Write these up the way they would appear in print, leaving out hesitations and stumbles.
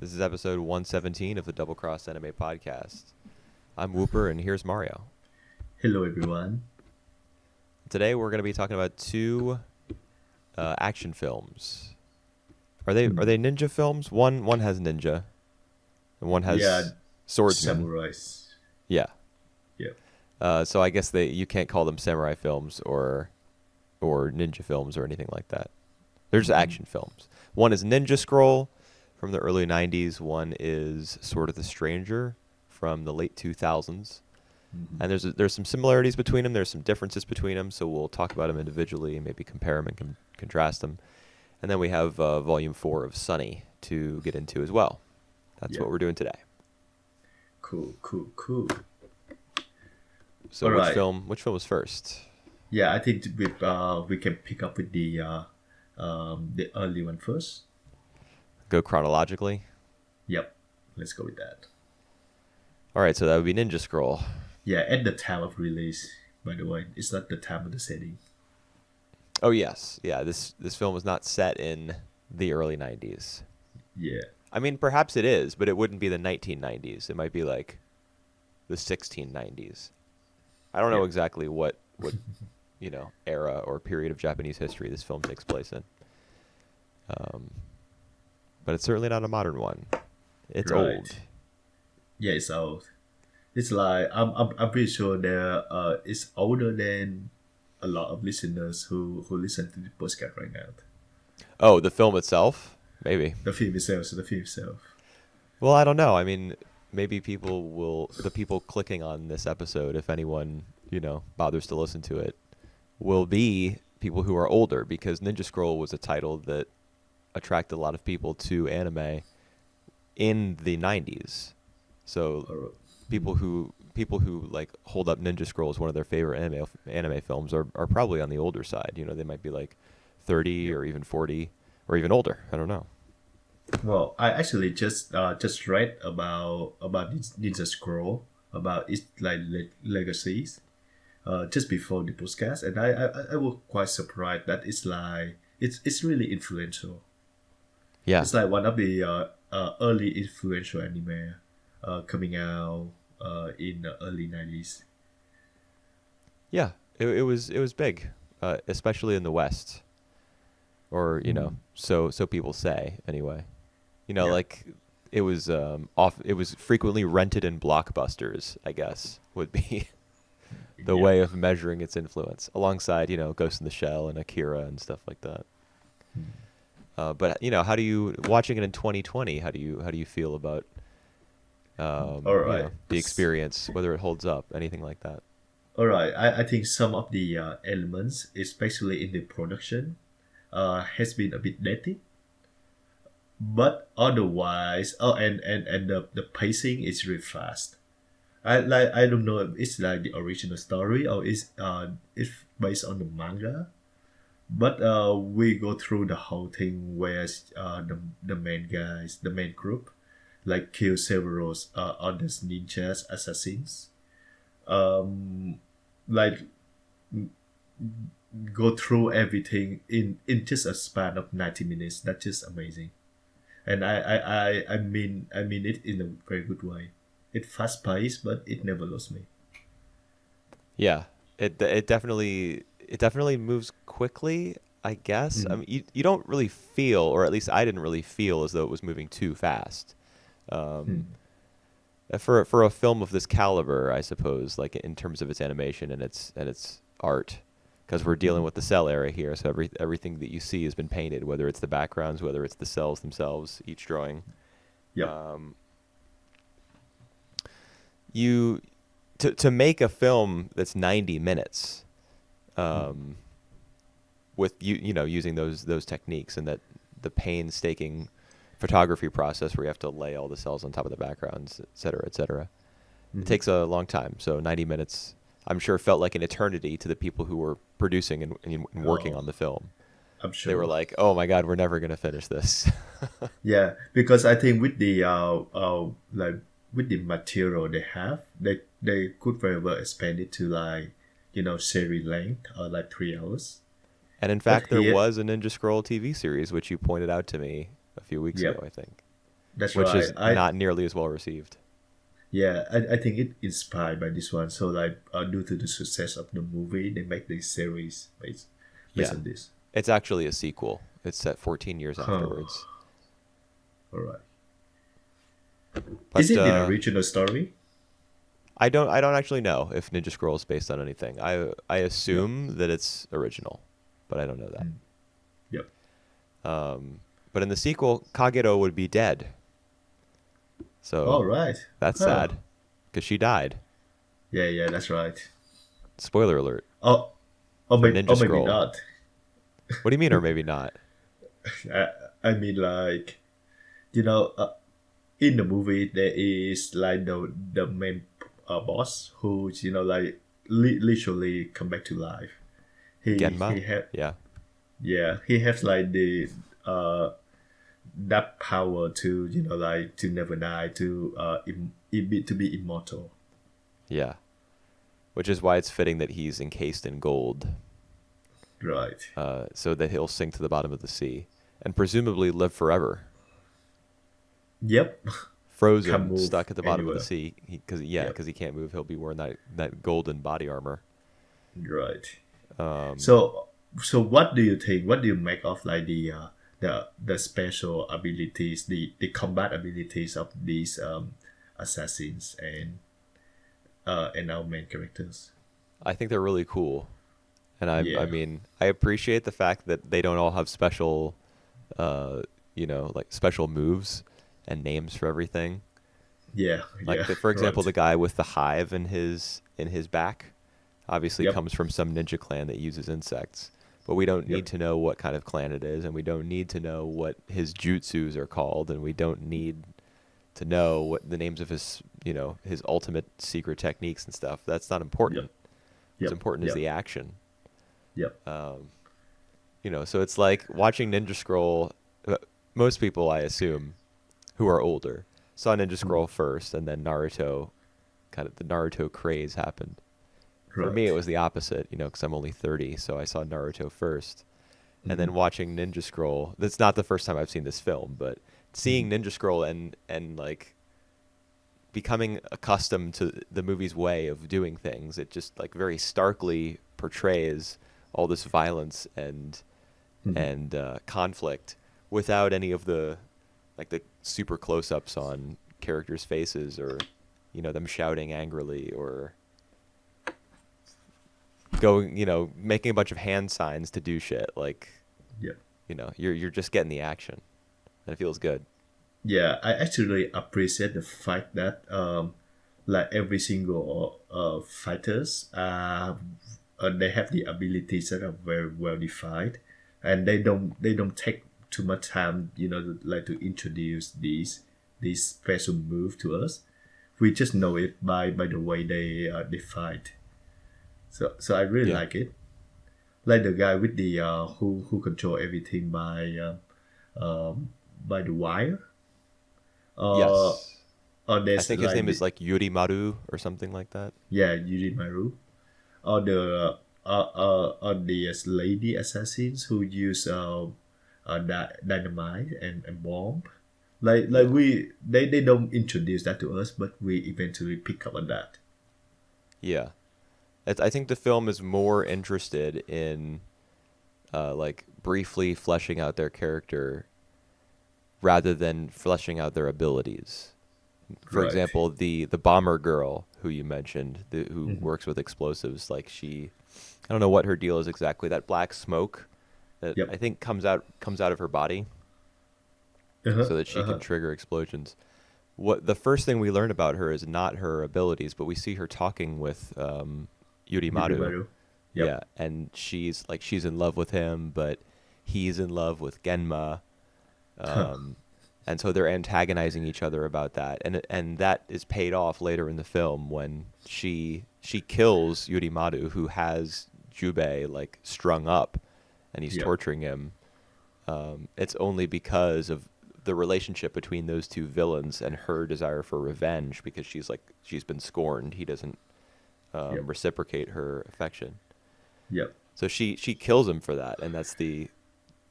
This is episode 117 of the Double Cross Anime Podcast. I'm Whooper, and here's Mario. Hello, everyone. Today we're going to be talking about two action films. Are they ninja films? One has ninja, and one has Yeah, swordsman. samurais. Yeah. Yeah. So I guess you can't call them samurai films or ninja films or anything like that. They're just action films. One is Ninja Scroll from the early 90s. One is Sword of the Stranger from the late 2000s. And there's some similarities between them. There's some differences between them. So we'll talk about them individually and maybe compare them and contrast them. And then we have Volume 4 of Sunny to get into as well. That's what we're doing today. Cool. So All right. which film was first? Yeah, I think we can pick up with the early one first. Go chronologically. Yep. Let's go with that. All right, so that would be Ninja Scroll. Yeah, at the time of release, by the way, it's not the time of the setting. Oh yes, yeah. This film was not set in the early 90s. Yeah. I mean, perhaps it is, but it wouldn't be the 1990s. It might be like the 1690s. I don't know exactly what era or period of Japanese history this film takes place in. But it's certainly not a modern one. It's Right. old. Yeah, it's old. It's like I'm pretty sure it's older than a lot of listeners who listen to the podcast right now. Oh, the film itself? Maybe. The film itself. Well, I don't know. I mean, maybe the people clicking on this episode, if anyone, bothers to listen to it, will be people who are older, because Ninja Scroll was a title that attracted a lot of people to anime in the 90s. So people who like hold up Ninja Scroll as one of their favorite anime films are probably on the older side. They might be like 30 or even 40 or even older. I don't know. Well, I actually just read about this Ninja Scroll, about its like legacies, just before the podcast, and I was quite surprised that it's really influential. Yeah. It's like one of the early influential anime coming out in the early 90s. Yeah, it was big, especially in the West, or so people say anyway. Like it was It was frequently rented in blockbusters, I guess, would be the way of measuring its influence, alongside Ghost in the Shell and Akira and stuff like that. But how do you, watching it in 2020? How do you feel about All right. the experience, whether it holds up, anything like that? All right. I think some of the elements, especially in the production, has been a bit dated. But otherwise, and the pacing is really fast. I don't know if it's like the original story or it's based on the manga. But we go through the whole thing where the main guys, the main group, like kill several other ninjas, assassins. Like go through everything in just a span of 90 minutes. That's just amazing. And I mean it in a very good way. It's fast paced, but it never lost me. Yeah, it definitely moves quickly, I guess. I mean, you don't really feel, or at least I didn't really feel, as though it was moving too fast. For a film of this caliber, I suppose, like in terms of its animation and its art, because we're dealing with the cell era here, so everything that you see has been painted, whether it's the backgrounds, whether it's the cells themselves, each drawing. Yeah. To make a film that's 90 minutes, with using those techniques and that the painstaking photography process where you have to lay all the cells on top of the backgrounds, et cetera, et cetera. It takes a long time. So 90 minutes, I'm sure, felt like an eternity to the people who were producing and working on the film. I'm sure They were like, "Oh my God, we're never gonna finish this." Yeah, because I think with the like with the material they have, they could very well expand it to like series length or like 3 hours. And in But fact, there here, was a Ninja Scroll TV series, which you pointed out to me a few weeks ago, yep, I think. That's which right. is not nearly as well received. I think it inspired by this one. So like due to the success of the movie, they make this series based Yeah, on this. it's actually a sequel. It's set 14 years Oh, afterwards. all right. Is But it an original story? I don't actually know if Ninja Scroll is based on anything. I Yep. assume that it's original, but I don't know that. Mm. Yep. But in the sequel, Kagero would be dead. All So right. that's Huh. sad because she died. Yeah, that's right. Spoiler alert Oh, for Ninja or maybe Scroll. not. What do you mean, or maybe not? I, I mean, like, you know, in the movie there is like the main boss who's like literally come back to life. He Genma? have Yeah. he has like the uh that power to like to never die, to to be immortal. Yeah. Which is why it's fitting that he's encased in gold, Right. so that he'll sink to the bottom of the sea and presumably live forever. Yep. Can't Frozen, move stuck at the bottom of the anywhere. sea, because Yep. he can't move. He'll be wearing that golden body armor. Right. Um, So what do you think? What do you make of like the special abilities, the combat abilities of these assassins and our main characters? I think they're really cool, and I Yeah. mean I appreciate the fact that they don't all have special, like special moves and names for everything. Yeah. Like Yeah. for example, Right. the guy with the hive in his back obviously Yep. comes from some ninja clan that uses insects. But we don't need Yep. to know what kind of clan it is, and we don't need to know what his jutsus are called, and we don't need to know what the names of his ultimate secret techniques and stuff. That's not important. Yep. What's Yep. important is Yep. the action. Yep. So it's like watching Ninja Scroll. Most people, I assume, who are older, saw Ninja Mm. Scroll first, and then Naruto. Kind of the Naruto craze happened. For me, it Right. was the opposite, because I'm only 30, so I saw Naruto first. And then Mm. watching Ninja Scroll, that's not the first time I've seen this film, but seeing Mm. Ninja Scroll and like becoming accustomed to the movie's way of doing things, it just like very starkly portrays all this violence Mm. and conflict without any of the super close-ups on characters' faces, or them shouting angrily, or going making a bunch of hand signs to do shit. Like, Yep. you're just getting the action, and it feels good. Yeah, I actually appreciate the fact that like every single fighters they have the abilities that are very well defined, and they don't take too much time, like to introduce these special move to us. We just know it by the way they fight. So I really Yeah. like it. Like the guy with the who control everything by the wire. Uh, Yes. I there's think his like name is like Yuri Maru or something like that. yeah, Yurimaru, or or the lady assassins who use dynamite and bomb. Like Yeah. they don't introduce that to us, but we eventually pick up on that. Yeah. I think the film is more interested in like briefly fleshing out their character rather than fleshing out their abilities. For Right. example, the bomber girl who you mentioned, who Hmm. works with explosives, like I don't know what her deal is exactly. That black smoke that I Yep. think comes out of her body Uh-huh. so that she can Uh-huh. trigger explosions. What the first thing we learn about her is not her abilities, but we see her talking with Yurimaru. Yurimaru. Yeah, Yep. and she's in love with him, but he's in love with Genma. Huh. And so they're antagonizing each other about that, and that is paid off later in the film when she kills Yurimaru, who has Jubei like strung up, and he's Yep. torturing him. It's only because of the relationship between those two villains and her desire for revenge, because she's been scorned. He doesn't Yep. reciprocate her affection, Yep. so she kills him for that, and that's the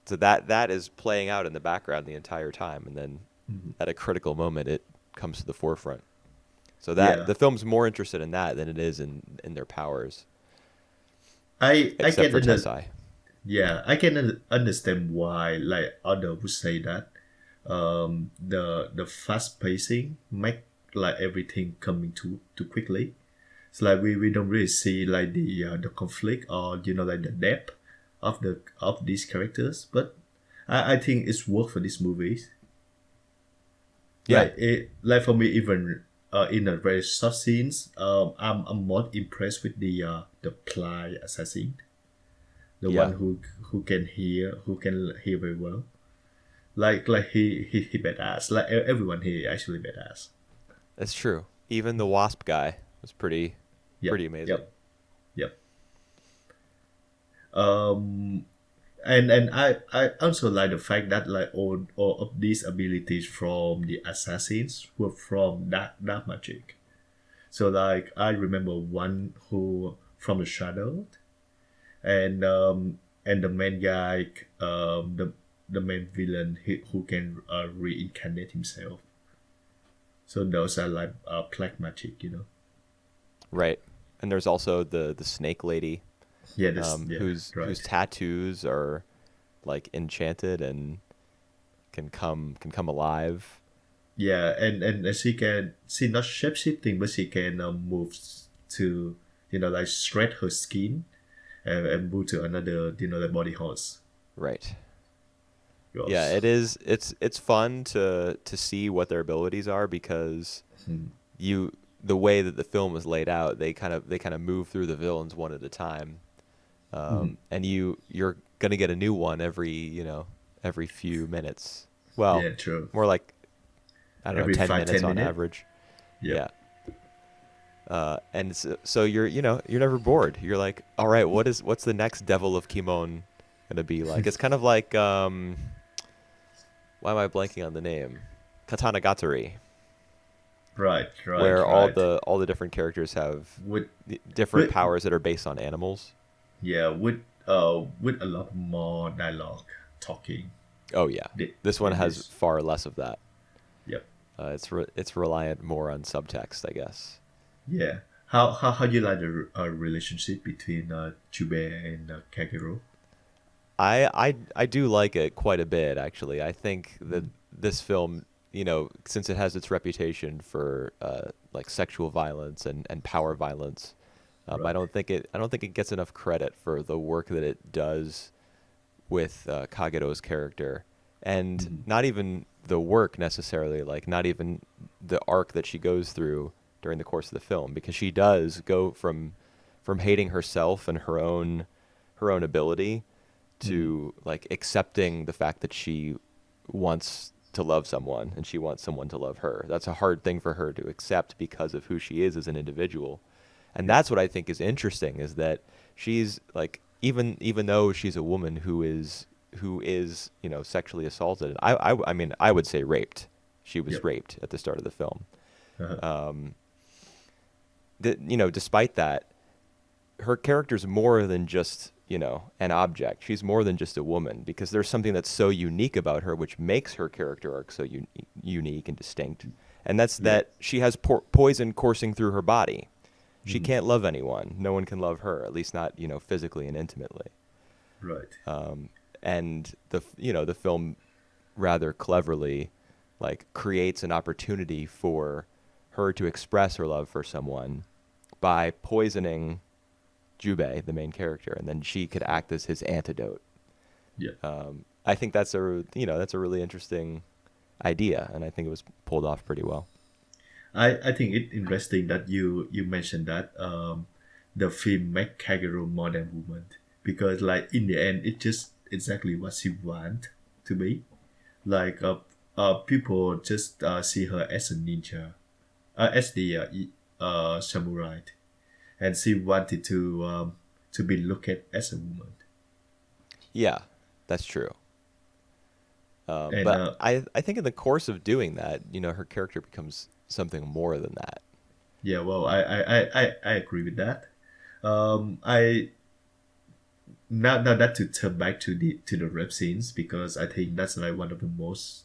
so that is playing out in the background the entire time, and then at a critical moment it comes to the forefront. So that Yeah, the film's more interested in that than it is in their powers, I except can for Tessai. yeah, I can understand why like others would say that the fast pacing make like everything coming too quickly. It's like we don't really see like the conflict or like the depth of these characters. But I think it's work for these movies. Yeah, Like for me, even in the very short scenes, I'm more impressed with the Ply assassin, the yeah, one who can hear very well. Like he badass. Like everyone here actually badass. that's true. Even the Wasp guy was pretty Yep, amazing. yep, yep. Um, and I also like the fact that like all of these abilities from the assassins were from dark magic. So like I remember one who from the shadow, and the main guy, the main villain who can reincarnate himself. So those are like black magic. Right. And there's also the snake lady, Yeah, this yeah whose right. tattoos are like enchanted and can come alive. Yeah, and she not shape shifting, but she can move to like shred her skin and move to another the body horse. Right. Yeah, Yes. it is. It's fun to see what their abilities are because Hmm. you the way that the film is laid out, they kind of move through the villains one at a time, Mhm. and you're gonna get a new one every few minutes. Well, Yeah, true. more like I don't know, Every 10 five minutes ten on minutes. average. Yep. Yeah. And so you're never bored. You're like, all right, what's the next Devil of Kimon gonna be like? It's kind of like why am I blanking on the name? Katanagatari, Right, right, where all right. the different characters have With different with powers that are based on animals. yeah, with a lot more dialogue talking. Oh yeah, this one In has this. far less of that. Yep. It's reliant more on subtext, I guess. Yeah. How do you like the relationship between Jubei and Kagero? I do like it quite a bit, actually. I think that this film, since it has its reputation for like sexual violence and power violence, Right. I don't think it gets enough credit for the work that it does with Kagero's character, and Mhm. not even the work necessarily, like not even the arc that she goes through during the course of the film, because she does go from hating herself and her own ability Mhm. to like accepting the fact that she wants to love someone and she wants someone to love her. That's a hard thing for her to accept because of who she is as an individual. And Yep. that's what I think is interesting is that she's like even though she's a woman who is sexually assaulted. I mean I would say raped. She was Yep. raped at the start of the film. Uh-huh. Um, despite that, her character's more than just an object. She's more than just a woman because there's something that's so unique about her, which makes her character arc so unique and distinct, and that's Yeah. that she has poison coursing through her body. She Mhm. can't love anyone. No one can love her, at least not physically and intimately. Right. And the film rather cleverly like creates an opportunity for her to express her love for someone by poisoning Jubei, the main character, and then she could act as his antidote. Yeah. I think that's a really interesting idea, and I think it was pulled off pretty well. I think it's interesting that you mentioned that the film make Kagero more than woman, because like in the end it's just exactly what she want to be. Like people just see her as a ninja, as the samurai, and she wanted to be looked at as a woman. Yeah, that's true. And But I think in the course of doing that, her character becomes something more than that. yeah, well, I agree with that. I now that to turn back to the rap scenes, because I think that's like one of the most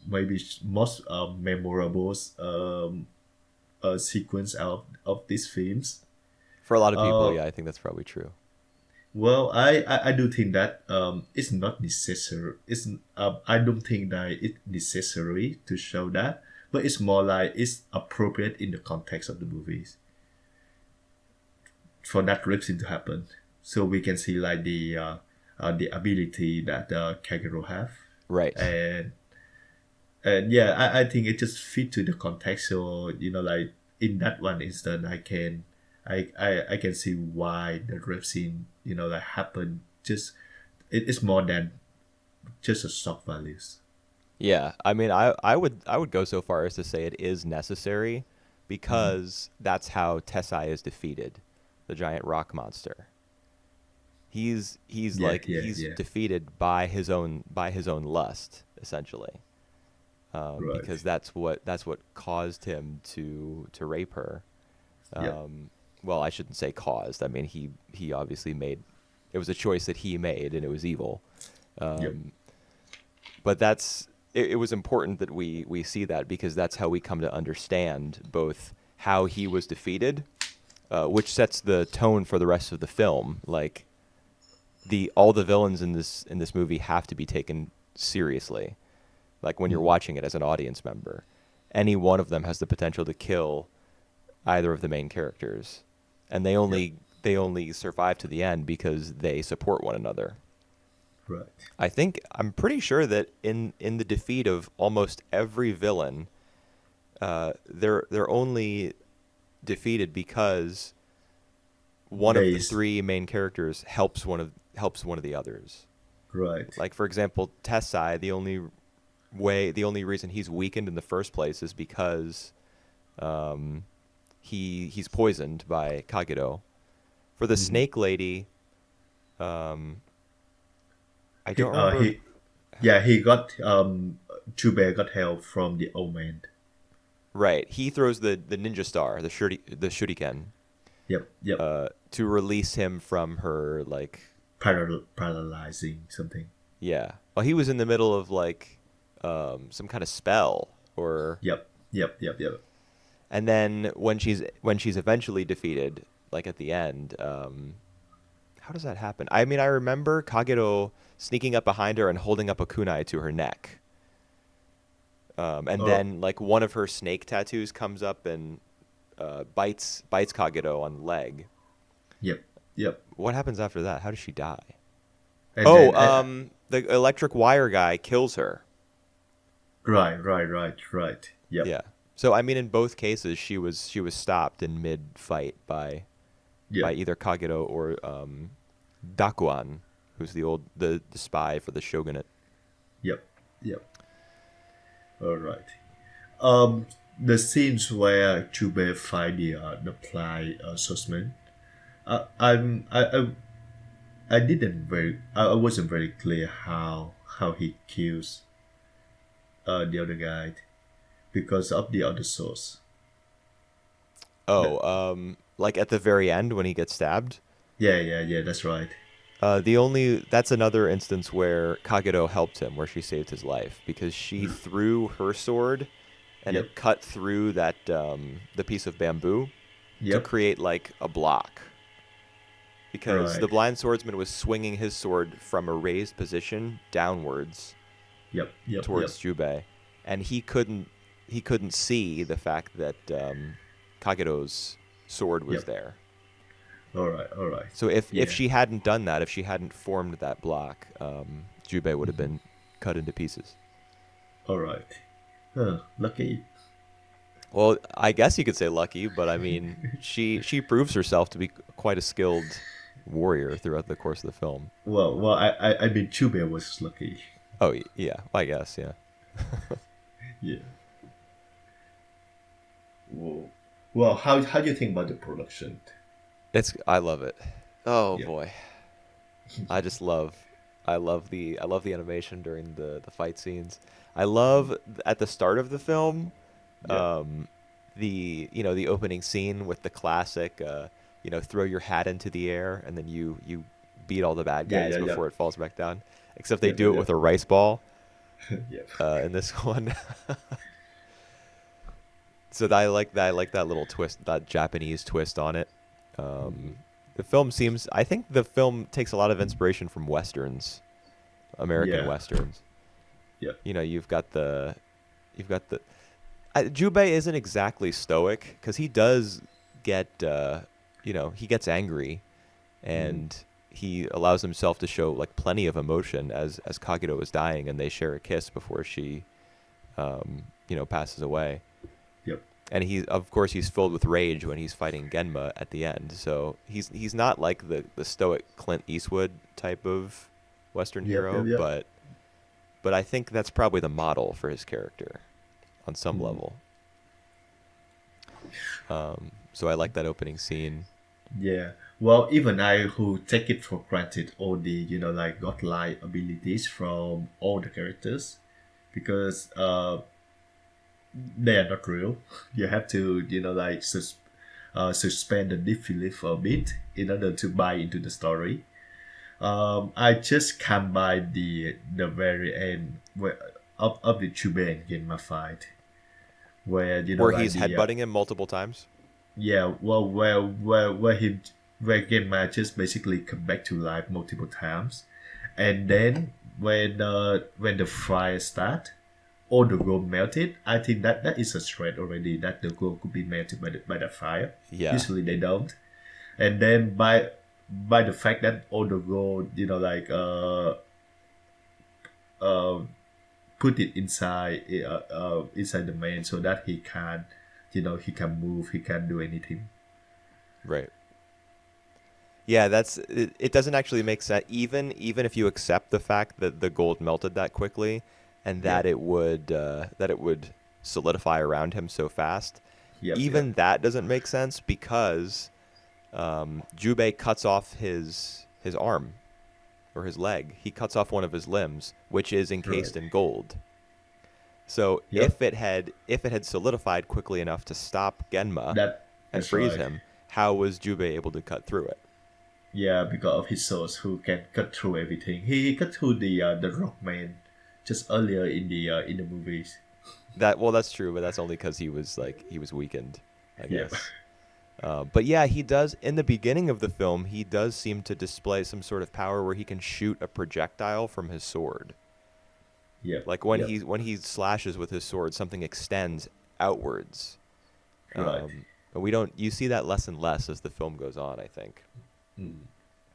maybe most memorable sequence of these films. For a lot of people, Uh, yeah, I think that's probably true. well, I do think that it's not necessary. I don't think that it's necessary to show that, but it's more like it's appropriate in the context of the movies for that rip scene to happen. So we can see like the ability that Kagero have, Right. and yeah, I think it just fit to the context. So like in that one instant, I can see why the rap scene like happened. Just it's more than just a shock values. Yeah, I mean, I would go so far as to say it is necessary Hmm. because that's how Tessai is defeated, the giant rock monster. He's Yeah, like yeah, he's yeah. defeated by his own lust essentially, Right. because that's what caused him to rape her. Yep. Um, well, I shouldn't say caused. I mean, he obviously made it was a choice that he made, and it was evil. Yep. Um, but it was important that we see that because that's how we come to understand both how he was defeated, which sets the tone for the rest of the film. Like the all the villains in this movie have to be taken seriously. Like when you're Hmm. watching it as an audience member, any one of them has the potential to kill either of the main characters, and Yep. they only survive to the end because they support one another. Right. I'm pretty sure that in the defeat of almost every villain, they're only defeated because one of There the is three main characters helps one of the others. right. Like for example, Tessai, the only reason he's weakened in the first place is because um, he's poisoned by Kagero. For the Hmm. Snake Lady, um, I He don't remember. he yeah he got Chube got help from the old man. Right, he throws the ninja star, the shuriken, Yep. Yep. to release him from her like Paralyzing something. yeah. Well, he was in the middle of like some kind of spell or Yep. Yep. Yep. Yep. and then when she's eventually defeated, like at the end, how does that happen? I mean, I remember Kagero sneaking up behind her and holding up a kunai to her neck. And Oh. then like one of her snake tattoos comes up and bites Kagero on the leg. Yep. Yep. What happens after that? How does she die? And Oh, then the electric wire guy kills her. right, right, right, right. Yep. Yeah. So I mean, in both cases, she was stopped in mid fight by Yep. either Kagero or Dakuan, who's the spy for the shogunate. Yep. Yep. All right. Um, the scenes where Chube find the ply swordsman. I didn't very I wasn't very clear how he kills the other guy because of the other source. The, Oh, like at the very end when he gets stabbed. yeah, yeah, yeah. That's right. That's another instance where Kagero helped him, where she saved his life because she threw her sword, and Yep. it cut through that the piece of bamboo to Yep. create like a block. Because the Right. blind swordsman was swinging his sword from a raised position downwards Yep. Yep. Yep. towards Jubei, and he couldn't see the fact that Kagero's sword was Yep. there. All right. All right. So if Yeah. she hadn't done that, if she hadn't formed that block, Jubei would have Mhm. been cut into pieces. All right. Huh. Lucky. Well, I guess you could say lucky, but I mean, she proves herself to be quite a skilled warrior throughout the course of the film. Well. I mean, Chube was lucky. Oh yeah, I guess yeah. Yeah. Whoa. Well, how do you think about the production? I love it. Oh Yep. boy, I just love I love the animation during the fight scenes. I love at the start of the film, Yep. um, the opening scene with the classic throw your hat into the air and then you beat all the bad Yeah. guys Yeah. before Yep. it falls back down. Except they Yep. do Yep. it with Yep. a rice ball. Yep. in this one. So I like that little twist, that Japanese twist on it. Mm. The film seems. I think the film takes a lot of inspiration from westerns, American Yeah. westerns. Yep. You've got the. Jubei isn't exactly stoic because he does get, he gets angry, Mm. and he allows himself to show like plenty of emotion as Kagito is dying, and they share a kiss before she, passes away. Yep. And of course he's filled with rage when he's fighting Genma at the end. So he's not like the stoic Clint Eastwood type of Western Yep. Yep. hero, Yep. but I think that's probably the model for his character on some Mm. level. So I like that opening scene. Yeah. Well, even I who take it for granted all the like godlike abilities from all the characters, because they are not real. You have to like suspend the disbelief a bit in order to buy into the story. I just can't buy the very end of the Chube and Genma fight, where Where like he's the headbutting him multiple times. yeah, well, where Genma just basically come back to life multiple times, and then when the fire start, all the gold melted. I think that is a threat already that the gold could be melted by the fire. Yeah. Usually they don't, and then by the fact that all the gold uh put it inside the man so that he can he can move, he can do anything. Right. Yeah, it doesn't actually make sense even if you accept the fact that the gold melted that quickly and Yep. that it would solidify around him so fast. Yep. Yep. Even that doesn't make sense because Jubei cuts off his arm or his leg. He cuts off one of his limbs, which is encased Right. in gold. So Yep. if it had solidified quickly enough to stop Genma and That's freeze right. him, how was Jubei able to cut through it? Yeah, because of his source who can cut through everything. He cut through the rock man just earlier in the movies. That's true, but that's only because he was weakened, I Yep. guess. But yeah, he does in the beginning of the film. He does seem to display some sort of power where he can shoot a projectile from his sword. Yep. Like Yep. when he slashes with his sword, something extends outwards. Right. But we don't. You see that less and less as the film goes on, I think, Mm.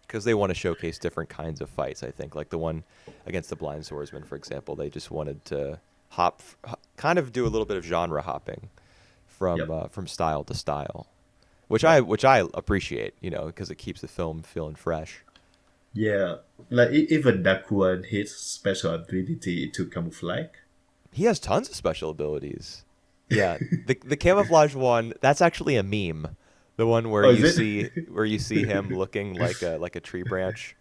because they want to showcase different kinds of fights. I think, like the one against the blind swordsman, for example, they just wanted to kind of do a little bit of genre hopping Yep. from style to style, Yep. which I appreciate, because it keeps the film feeling fresh. Yeah. Like even Dakuan his special ability to camouflage. He has tons of special abilities. Yeah, the camouflage one, that's actually a meme. The one Oh, is it? where you see him looking like a tree branch.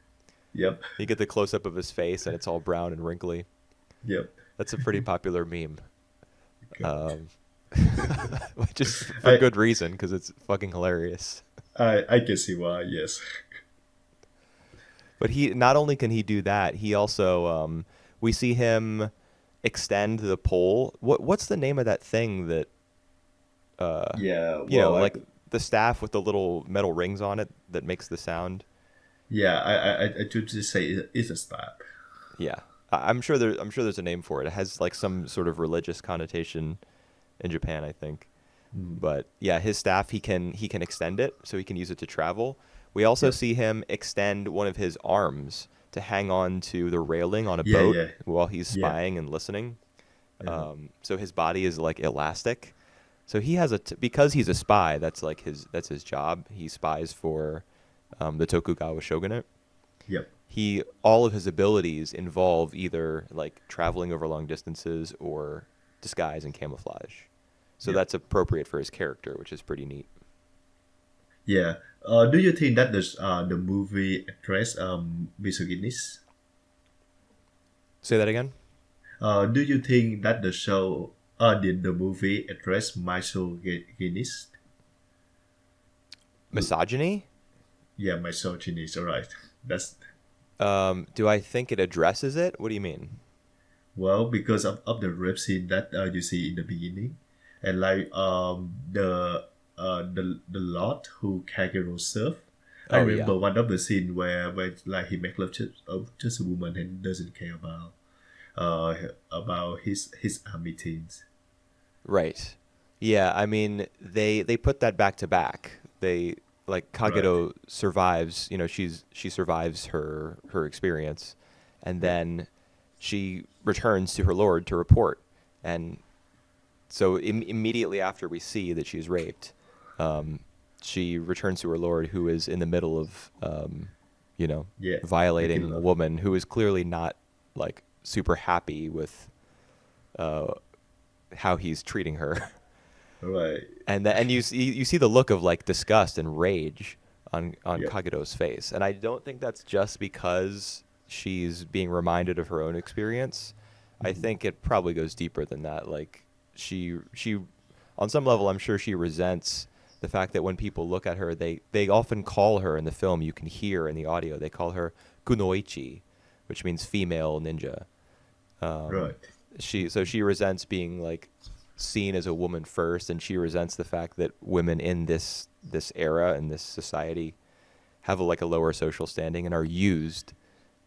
Yep. You get the close up of his face and it's all brown and wrinkly. Yep. That's a pretty popular meme. God. Um, which is for I good reason because it's fucking hilarious. I can see why. Yes. But he not only can he do that, he also we see him extend the pole. What's the name of that thing that Yeah. Well, like the staff with the little metal rings on it that makes the sound? yeah. I should just say it's a stab. Yeah. I'm sure there's a name for it. It has like some sort of religious connotation in Japan, I think. Mm. But yeah, his staff he can extend it so he can use it to travel. We also Yep. see him extend one of his arms to hang on to the railing on a Yeah. boat Yeah. while he's Yeah. spying and listening. Uh-huh. So his body is like elastic. So he has because he's a spy. That's his job. He spies for the Tokugawa shogunate. Yep. All of his abilities involve either like traveling over long distances or disguise and camouflage. So Yep. that's appropriate for his character, which is pretty neat. Yeah. Do you think that the movie address misogynist? Say that again. Do you think that the movie address misogynist? Misogyny? Yeah, misogynist. All right. That's Do I think it addresses it? What do you mean? Well, because of the rape scene that you see in the beginning, and like the lot who Kagero served. I Oh yeah, remember one of the scene where like he make love just a woman and doesn't care about his army teams. right. Yeah, I mean they put that back to back. They like Right. Kagero survives. You know, she survives her experience, and Yeah. then she returns to her lord to report, and so immediately after we see that she's raped, um, she returns to her lord, who is in the middle of, you know, Yeah. Making violating a love. woman who is clearly not like super happy with uh, how he's treating her, Right. and you see the look of like disgust and rage on Yeah. Kagedo's face, and I don't think that's just because she's being reminded of her own experience. I Mhm. think it probably goes deeper than that. Like she on some level, I'm sure she resents the fact that when people look at her, they often call her in the film. You can hear in the audio they call her kunoichi, which means female ninja. Um, Right. she resents being like seen as a woman first, and she resents the fact that women in this era in this society have like a lower social standing and are used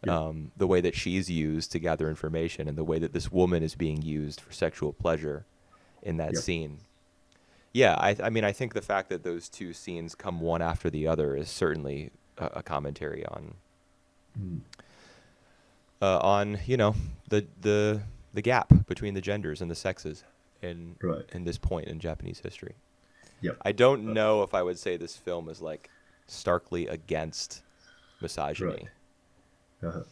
Yep. the way that she's used to gather information, and the way that this woman is being used for sexual pleasure in that Yep. scene. Yeah, I mean, I think the fact that those two scenes come one after the other is certainly a commentary Mm. on you know the gap between the genders and the sexes Right. in this point in Japanese history. Yep. I don't Uh, know if I would say this film is like starkly against right. misogyny. Uh-huh.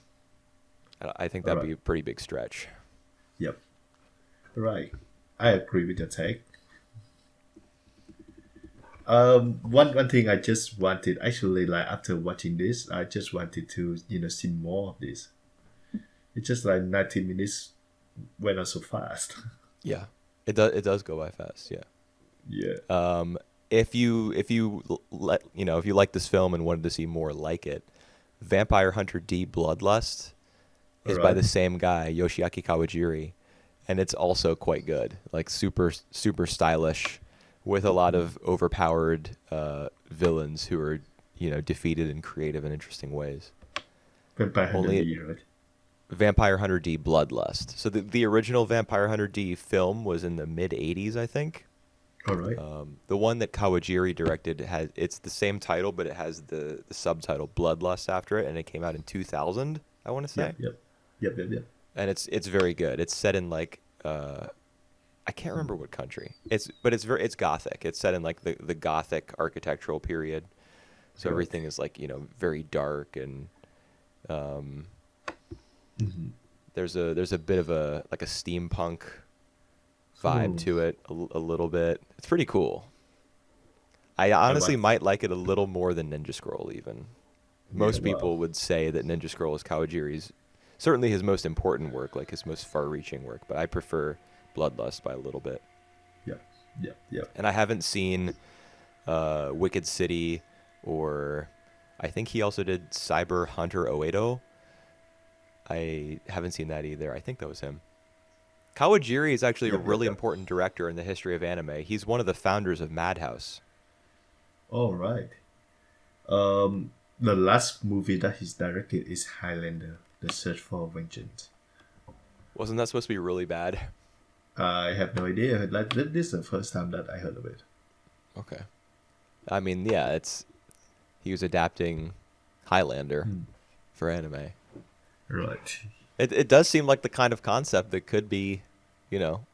I think All that'd right. be a pretty big stretch. Yep. Right. I agree with your take. One thing I just wanted, actually, like after watching this, I just wanted to see more of this. It's just like 90 minutes went on so fast. Yeah, it does go by fast. Yeah. Yeah. If you like this film and wanted to see more like it, Vampire Hunter D Bloodlust All is by right. the same guy, Yoshiaki Kawajiri, and it's also quite good. Like super stylish, with a lot of overpowered villains who are defeated in creative and interesting ways. Vampire Hunter Only D, right? Vampire Hunter D Bloodlust. So the original Vampire Hunter D film was in the mid '80s, I think. All right. The one that Kawajiri directed it's the same title, but it has the subtitle Bloodlust after it, and it came out in 2000, I want to say. Yep. Yep. Yep. Yep. Yep. And it's very good. It's set in like I can't remember what country. It's Gothic. It's set in like the Gothic architectural period. So Right. everything is like very dark, and um, Mm-hmm. there's a bit of a like a steampunk vibe Oh, to it a little bit. It's pretty cool. I I honestly want. might like it a little more than Ninja Scroll even. Yeah. Most Wow. people would say that Ninja Scroll is Kawajiri's certainly his most important work, like his most far-reaching work, but I prefer Bloodlust by a little bit. Yep. Yep. Yep. And I haven't seen Wicked City, or I think he also did Cyber Hunter Oedo. I haven't seen that either. I think that was him. Kawajiri is actually a Yep. Yep. really Yep. important director in the history of anime. He's one of the founders of Madhouse. All right. The last movie that he's directed is Highlander: The Search for Vengeance. Wasn't that supposed to be really bad? I have no idea. Like this is the first time that I heard of it. Okay. I mean, yeah, he was adapting Highlander Hmm. for anime. Right. It does seem like the kind of concept that could be, you know,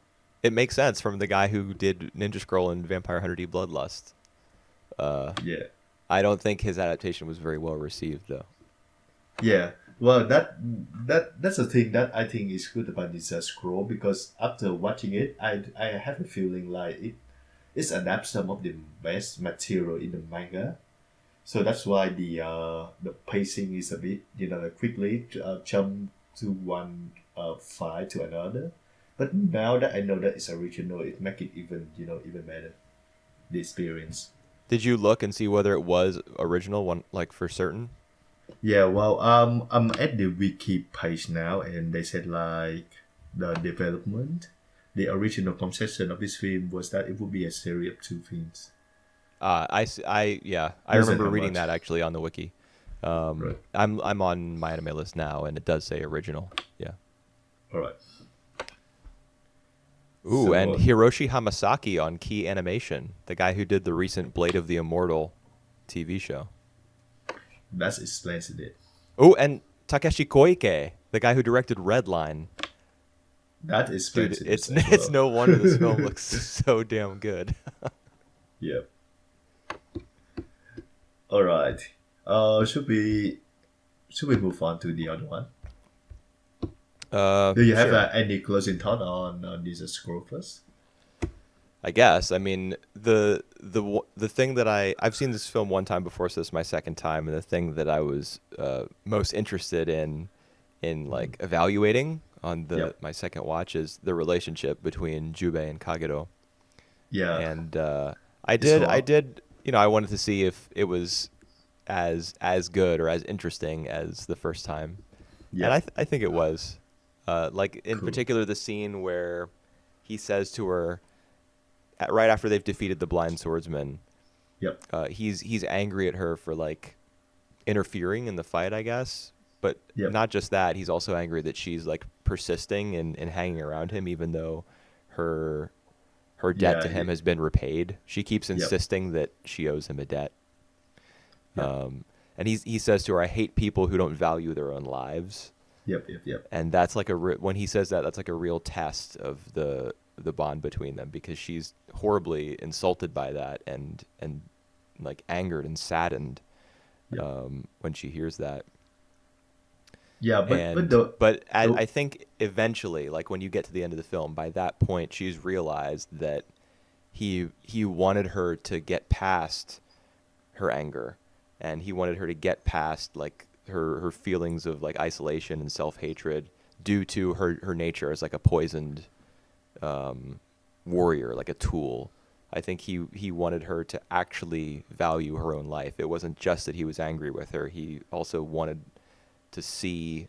it makes sense from the guy who did Ninja Scroll and Vampire Hunter D Bloodlust. Uh, Yeah. I don't think his adaptation was very well received, though. Yeah. Well, that's the thing that I think is good about this scroll, because after watching it, I have a feeling like it adapts some of the best material in the manga. So that's why the pacing is a bit like quickly jump to one fight to another. But now that I know that it's original, it make it even better, the experience. Did you look and see whether it was original one, like for certain? Yeah, well, I'm at the wiki page now, and they said like the development, the original conception of this film was that it would be a series of 2 films. I Doesn't remember have reading much. that actually on the wiki. Right. I'm on my anime list now, and it does say original. Yeah. All right. Ooh, and So Hiroshi Hamasaki on Key Animation, the guy who did the recent Blade of the Immortal TV show. that explains it. Oh, and Takeshi Koike, the guy who directed Redline. That Dude, explains it it's as well. it's no wonder this film looks so damn good. Yeah. All right. Should we move on to the other one? Do you have Sure. any closing thought on this scroll first? I guess. I mean, the thing that I've seen this film one time before, so this is my second time, and the thing that I was most interested in like evaluating on Yep. my second watch is the relationship between Jubei and Kagero. Yeah. And It's hard. I wanted to see if it was as good or as interesting as the first time, and Yeah. I think it was. Like in Cool. particular, the scene where he says to her, right after they've defeated the blind swordsman, Yep. he's angry at her for like interfering in the fight, I guess. But Yep. not just that, he's also angry that she's like persisting and hanging around him, even though her debt Yeah. to him has been repaid. She keeps Yep. insisting that she owes him a debt. Yep. And he says to her, "I hate people who don't value their own lives." Yep. Yep. Yep. And that's like when he says that, that's like a real test of the bond between them, because she's horribly insulted by that and like angered and saddened Yep. when she hears that. Yeah. And The but the I think eventually, like when you get to the end of the film, by that point she's realized that he wanted her to get past her anger, and he wanted her to get past like her feelings of like isolation and self-hatred due to her nature as like a poisoned warrior, like a tool. I think he wanted her to actually value her own life. It wasn't just that he was angry with her. He also wanted to see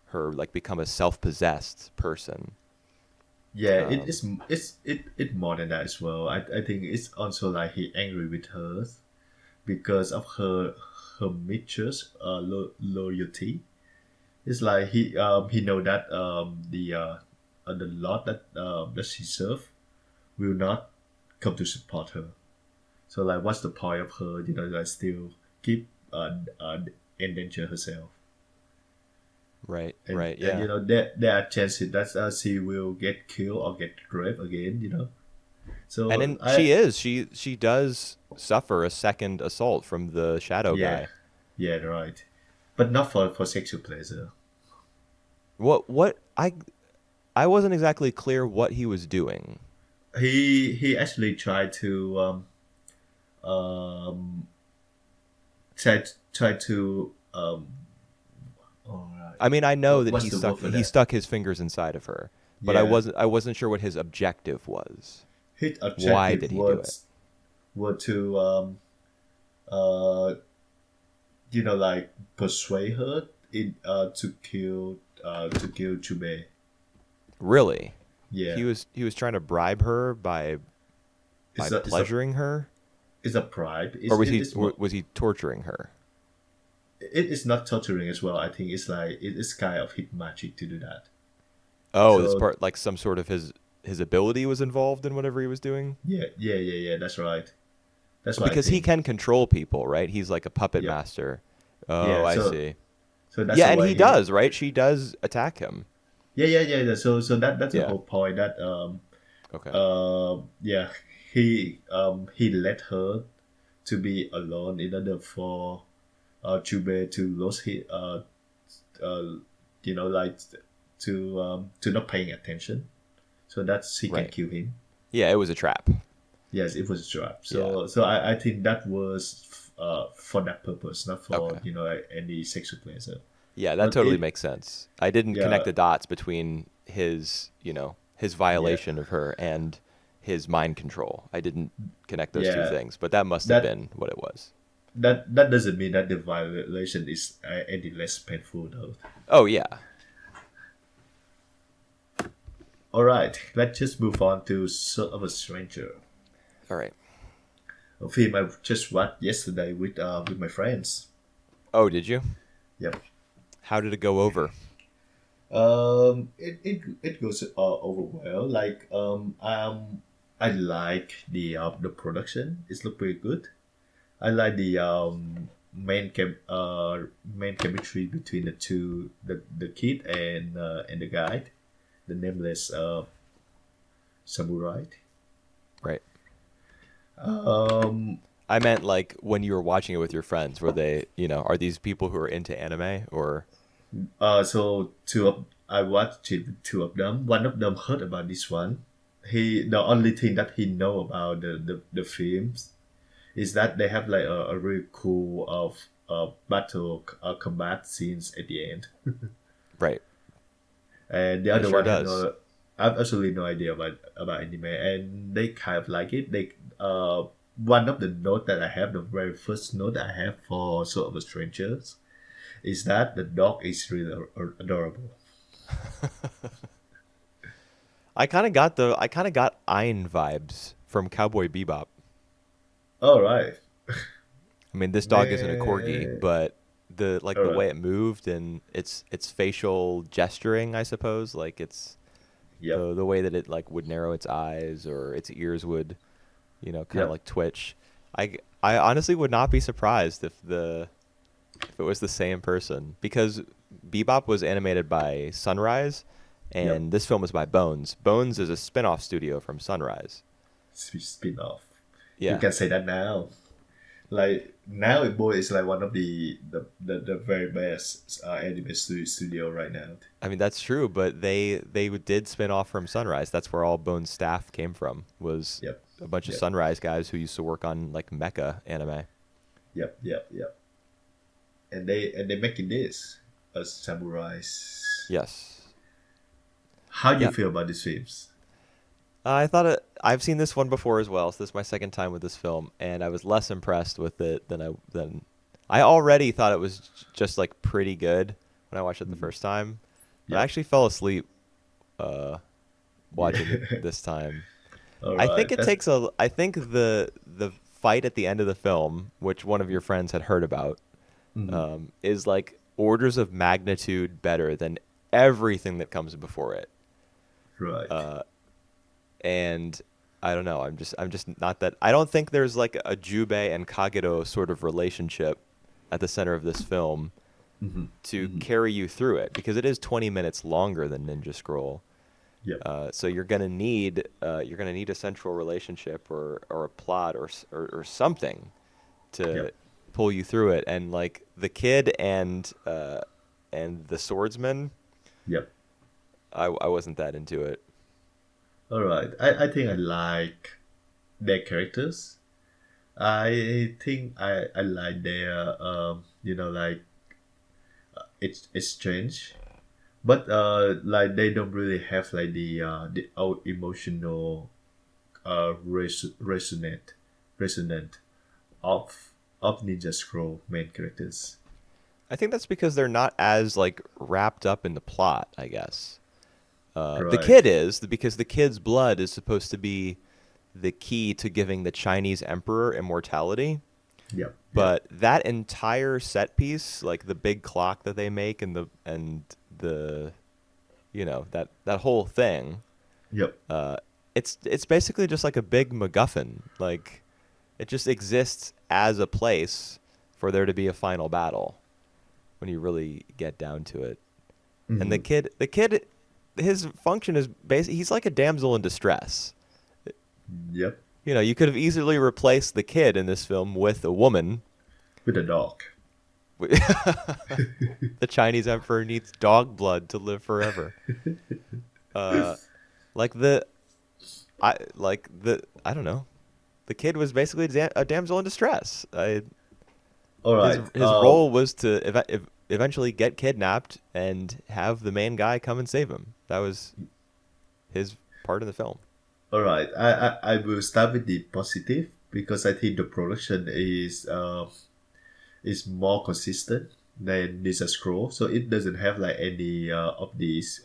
her like become a self-possessed person. Yeah, it Um, is. It more than that as well. I think it's also like he angry with her because of her mistress loyalty. It's like he know that the Lord that she serve will not come to support her. So like, what's the point of her? Like still keep endanger herself. right, And right, yeah. there are chances that she will get killed or get raped again. And So then she does suffer a second assault from the shadow yeah, guy. yeah, right, but not for sexual pleasure. What I wasn't exactly clear what he was doing. He actually tried to um try to all right. I mean, I know that What's the word for he that? stuck his fingers inside of her, but Yeah, I wasn't sure what his objective was. his Why objective did he do it? were to uh like persuade her in to kill Chube. Really? Yeah, He was trying to bribe her by it's a pleasuring her, it's a bribe. or was It is more, was he torturing her? it is not torturing as well. I think it's like it is kind of hit magic to do that. Oh, this So part like some sort of his ability was involved in whatever he was doing? yeah. That's right. That's what I Because he think. can control people, right? He's like a puppet Yeah, master. Oh, yeah. I So see. that's Yeah, the and way he he. does, right? She does attack him. Yeah. So that's the Yeah. whole point. That Okay. yeah, he let her to be alone in order for Chube to lose his uh like to not paying attention, so that she can Right. kill him. Yeah, it was a trap. Yes, it was a trap. Yeah. So I think that was for that purpose, not for Okay. any sexual pleasure. Yeah, that But totally it makes sense. I didn't connect yeah the dots between his yeah violation of her and his mind control. I didn't connect those two yeah things, but that must have that been what it was. that doesn't mean that the violation is any less painful though. Oh yeah. All right, let's just move on to Soul of a Stranger, All right. a film I just watched yesterday with my friends. Oh, did you? Yep. How did it go over? It goes over well. I like the production. It's look pretty good. I like the main chemistry between the two, the kid and the guy, the nameless samurai. Right. Um, I meant like when you were watching it with your friends, were they, are these people who are into anime or so I watched it with two of them. One of them heard about this one. The only thing that he know about the films is that they have like a really cool of battle combat scenes at the end. right? And the It other sure one had does. no, I have absolutely no idea about anime, and they kind of like it. They one of the note that I have, the very first note that I have for Soul of a Strangers, is that the dog is really adorable. I kind of got Ein vibes from Cowboy Bebop. All right, I mean, this dog isn't a corgi, man. but the like All the right, way it moved and its facial gesturing, I suppose, like it's yep, the way that it like would narrow its eyes or its ears would, kind of yep, like twitch. I honestly would not be surprised if it was the same person because Bebop was animated by Sunrise yep. and this film was by Bones. Bones is a spin-off studio from Sunrise. Spin off. You Yeah. can say that now. Like now, Boy is like one of the very best anime studio right now. I mean that's true, but they did spin off from Sunrise. That's where all Bones staff came from. Was Yep, a bunch of yep, Sunrise guys who used to work on like mecha anime. yep. And they making this as samurais. Yes. How do you Yeah. feel about these films? I've seen this one before as well, so this is my second time with this film, and I was less impressed with it than I already thought it was just like pretty good when I watched it the Mhm. first time, but I Yep. actually fell asleep uh, watching it Yeah. this time. All right. That's I think the fight at the end of the film, which one of your friends had heard about, mhm. is like orders of magnitude better than everything that comes before it. Right. Uh, and I don't know. I'm just not that. I don't think there's like a Jubei and Kagero sort of relationship at the center of this film Hmm. to Hmm. carry you through it because it is 20 minutes longer than Ninja Scroll. Yep. So you're gonna need a central relationship or a plot or something to Yep. pull you through it. And like the kid and the swordsman, Yep. I wasn't that into it. All right. I think I like their characters. I think I like their like it's strange, but like they don't really have like the out emotional resonant of Ninja Scroll main characters. I think that's because they're not as like wrapped up in the plot, I guess. The Right. kid is because the kid's blood is supposed to be the key to giving the Chinese emperor immortality. Yep. Yep. But that entire set piece, like the big clock that they make the that whole thing, Yep. uh, it's basically just like a big MacGuffin. Like it just exists as a place for there to be a final battle when you really get down to it. And Hmm. the kid, his function is basically he's like a damsel in distress. Yep. You could have easily replaced the kid in this film with a woman. With a dog. The Chinese emperor needs dog blood to live forever. Uh, like I don't know. The kid was basically a damsel in distress. All His right. his role was to eventually get kidnapped and have the main guy come and save him. That was his part in the film. All right. I will start with the positive because I think the production is more consistent than Ninja Scroll, so it doesn't have like any of these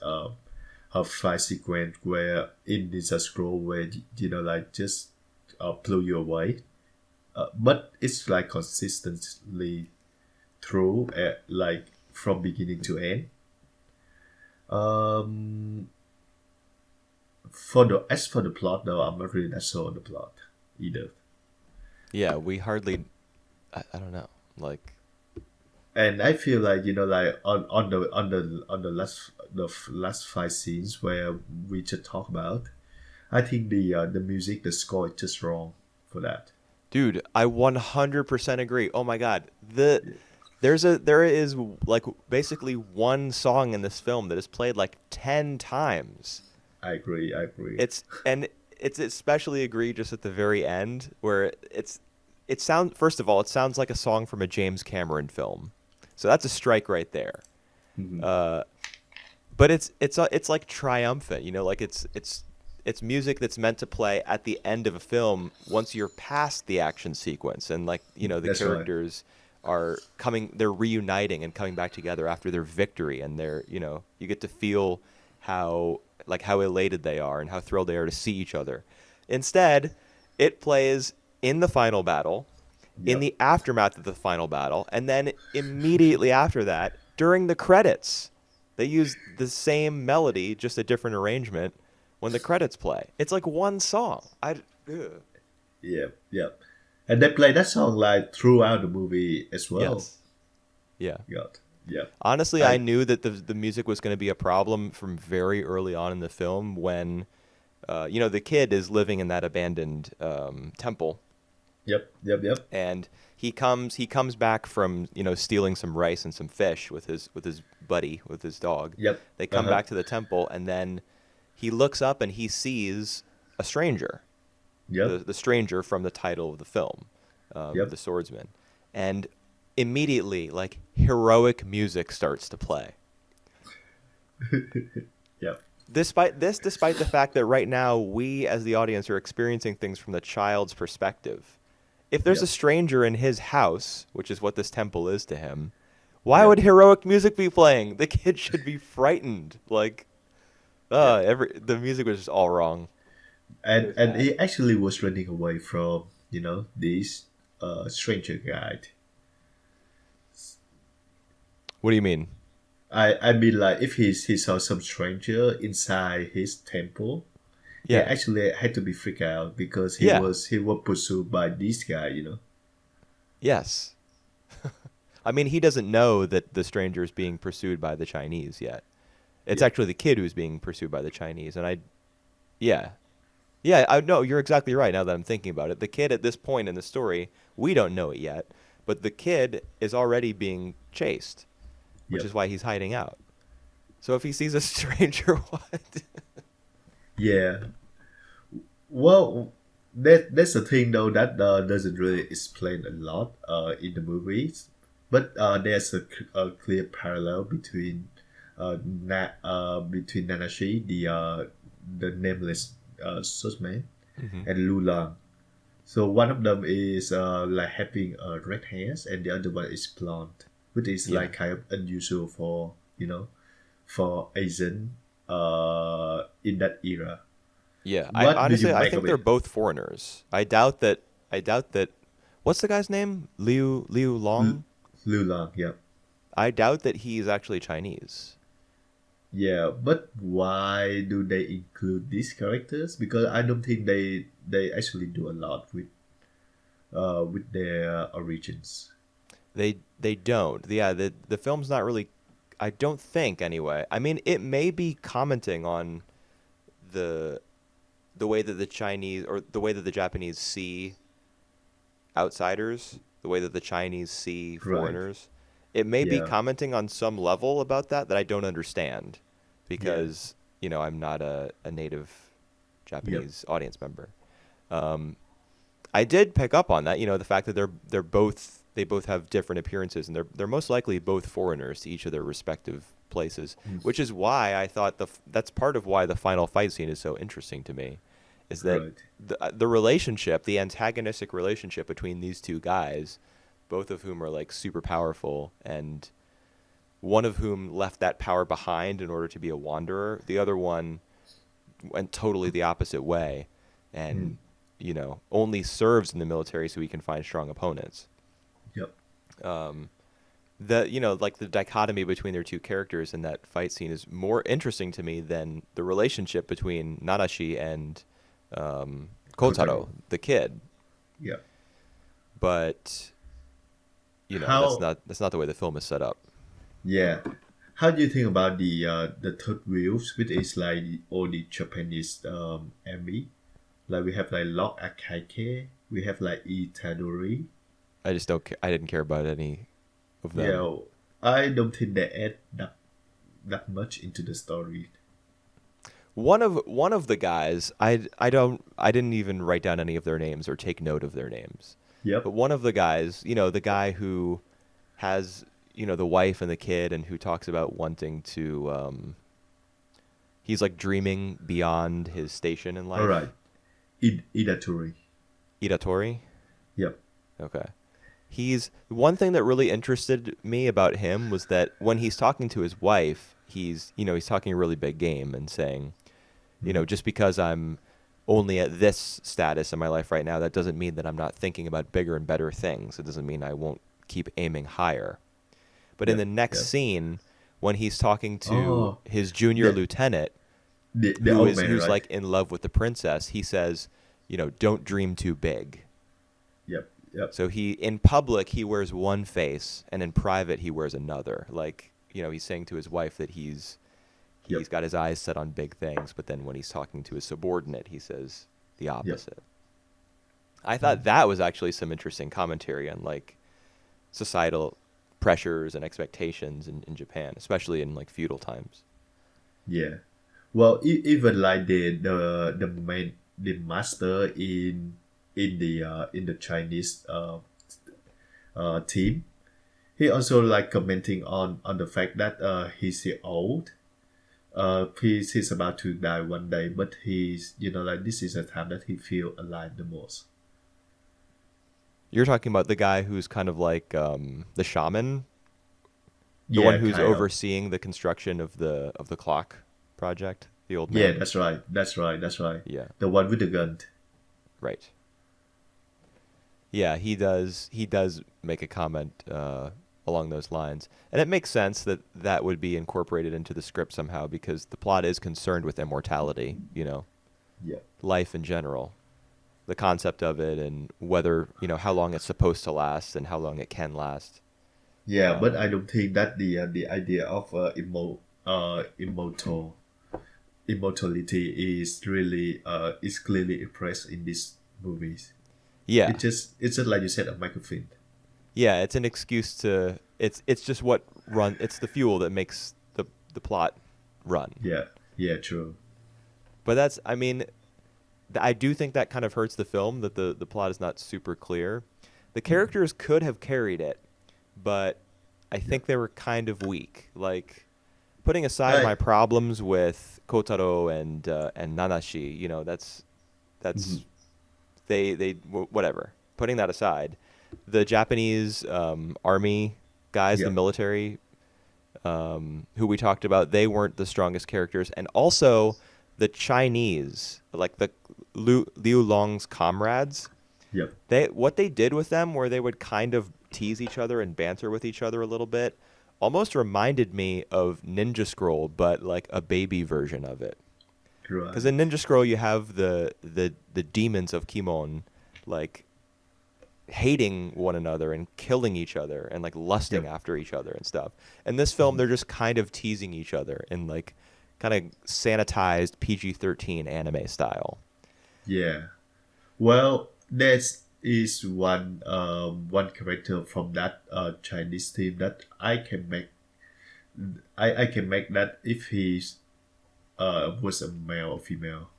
a fight sequence where in Ninja Scroll where like just blow you away. But it's like consistently through like from beginning to end. Um, for the plot though, I'm not really that sold on the plot either. Yeah, we hardly. I don't know. Like, And I feel like like on the last five scenes where we just talk about, I think the music, the score is just wrong for that. dude, I 100% agree. Oh my God, there is like basically one song in this film that is played like 10 times. I agree. I agree. It's especially egregious at the very end where it sounds first of all it sounds like a song from a James Cameron film, so that's a strike right there. Mhm. But it's like triumphant, like it's music that's meant to play at the end of a film once you're past the action sequence and like the That's right. characters they're reuniting and coming back together after their victory, and they're you get to feel how elated they are and how thrilled they are to see each other. Instead, it plays in the final battle, in Yep. the aftermath of the final battle, and then immediately after that, during the credits, they use the same melody, just a different arrangement when the credits play. It's like one song. Ugh. Yep. Yep. And they play that song like throughout the movie as well. Yes. Yeah. Yep. Yep. Honestly, I I knew that the music was going to be a problem from very early on in the film when, the kid is living in that abandoned temple, Yep. Yep. Yep. and he comes back from stealing some rice and some fish with his buddy, with his dog. Yep. They Uh come huh. back to the temple, and then he looks up and he sees a stranger, the Yep. the stranger from the title of the film, Yep. the swordsman, and immediately like heroic music starts to play. Yep. Despite the fact that right now we as the audience are experiencing things from the child's perspective. If there's a Yep. stranger in his house, which is what this temple is to him, why would Yep. heroic music be playing? The kid should be frightened. Like, Yep. the music was just all wrong. It was And bad. he actually was running away from this stranger guy. What do you mean? I mean, like if he saw some stranger inside his temple, he Yeah. actually had to be freaked out because Yeah. he was pursued by this guy. Yes. I mean, he doesn't know that the stranger is being pursued by the Chinese yet. It's Yeah. actually the kid who's being pursued by the Chinese, and yeah, yeah. I know you're exactly right. Now that I'm thinking about it, the kid at this point in the story, we don't know it yet, but the kid is already being chased, which Yep. is why he's hiding out. So if he sees a stranger, what? Yeah. Well, that's the thing though that doesn't really explain a lot in the movies, but there's a clear parallel between between Nanashi, the nameless swordsman, Hmm. and Lulang. So one of them is like having red hairs, and the other one is blonde, which is Yeah, like kind of unusual for for Asian in that era. yeah. I What do you honestly, I make think of they're it? both foreigners. I doubt that. I doubt that. What's the guy's name? Liu L- Long. Lulang, yeah. I doubt that he's actually Chinese. Yeah, but why do they include these characters? Because I don't think they actually do a lot with their origins. They don't. Yeah, the film's not really. I don't think anyway. I mean, it may be commenting on the the way that the Chinese or the way that the Japanese see outsiders, the way that the Chinese see Right. foreigners. It may be Yeah. commenting on some level about that I don't understand Yeah. because, I'm not a native Yep. Japanese audience member. Um, I did pick up on that, the fact that they both have different appearances, and they're most likely both foreigners to each of their respective places, Mm. which is why I thought that's part of why the final fight scene is so interesting to me, is that Right. the relationship, the antagonistic relationship between these two guys, both of whom are like super powerful and one of whom left that power behind in order to be a wanderer. The other one went totally the opposite way, Mm. and only serves in the military so he can find strong opponents. Yep. Like the dichotomy between their two characters in that fight scene is more interesting to me than the relationship between Nanashi and Kotaro, Kotaro. the kid. Yep. But that's How? not the way the film is set up. Yeah. How do you think about the third wheels, which is like all the Japanese anime? Like we have like Lock Akaike, we have like Itadori. I just don't. I didn't care about any of them. Yeah, I don't think they add that much into the story. One of the guys, I didn't even write down any of their names or take note of their names. Yep. But one of the guys, the guy who has, the wife and the kid and who talks about wanting to he's like dreaming beyond his station in All life. right. Idatori. Idatori? Yep. Okay. He's one thing that really interested me about him was that when he's talking to his wife, he's talking a really big game and saying, just because I'm only at this status in my life right now, that doesn't mean that I'm not thinking about bigger and better things. It doesn't mean I won't keep aiming higher. But in Yep. the next Yep. scene, when he's talking to Oh, his junior the lieutenant, the old man, who's right? like in love with the princess, he says, don't dream too big. Yep. Yep. So in public he wears one face, and in private he wears another. Like he's saying to his wife that he's Yep. got his eyes set on big things, but then when he's talking to his subordinate, he says the Yep. opposite. I thought that was actually some interesting commentary on like societal pressures and expectations in Japan, especially in like feudal times. Yeah. Well, even like the master in the Chinese team, he also like commenting on the fact that he's old. He's about to die one day, but he's like this is the time that he feel alive the most. You're talking about the guy who's kind of like the shaman, the one Yeah, who's kind of. overseeing the construction of the clock project, the old Yeah, man. that's right. That's right. That's right. Yeah, The one with the gun. right. Yeah, he does. He does make a comment along those lines, and it makes sense that that would be incorporated into the script somehow because the plot is concerned with immortality. Yeah. Life in general, the concept of it, and whether how long it's supposed to last and how long it can last. Yeah, but Um, I don't think that the idea of immortality is really is clearly expressed in these movies. yeah, It's just like you said, a MacGuffin. yeah, it's an excuse to. It's just what run. It's the fuel that makes the plot run. Yeah, yeah, true. But that's. I mean, I do think that kind of hurts the film that the plot is not super clear. The characters could have carried it, but I think they were kind of weak. Like putting aside my I problems with Kotaro and Nanashi, that's Mhm. whatever. Putting that aside, the Japanese army guys, the Yeah, military, who we talked about, they weren't the strongest characters, and also the Chinese, like the Liu Long's comrades. yep, What they did with them, where they would kind of tease each other and banter with each other a little bit, almost reminded me of Ninja Scroll, but like a baby version of it. Because right. in Ninja Scroll, you have the demons of Kimon, like hating one another and killing each other and like lusting Yep. after each other and stuff. In this film, they're just kind of teasing each other in like kind of sanitized PG-13 anime style. Yeah. Well, that is one character from that Chinese team that I can make that if he's was a male or female,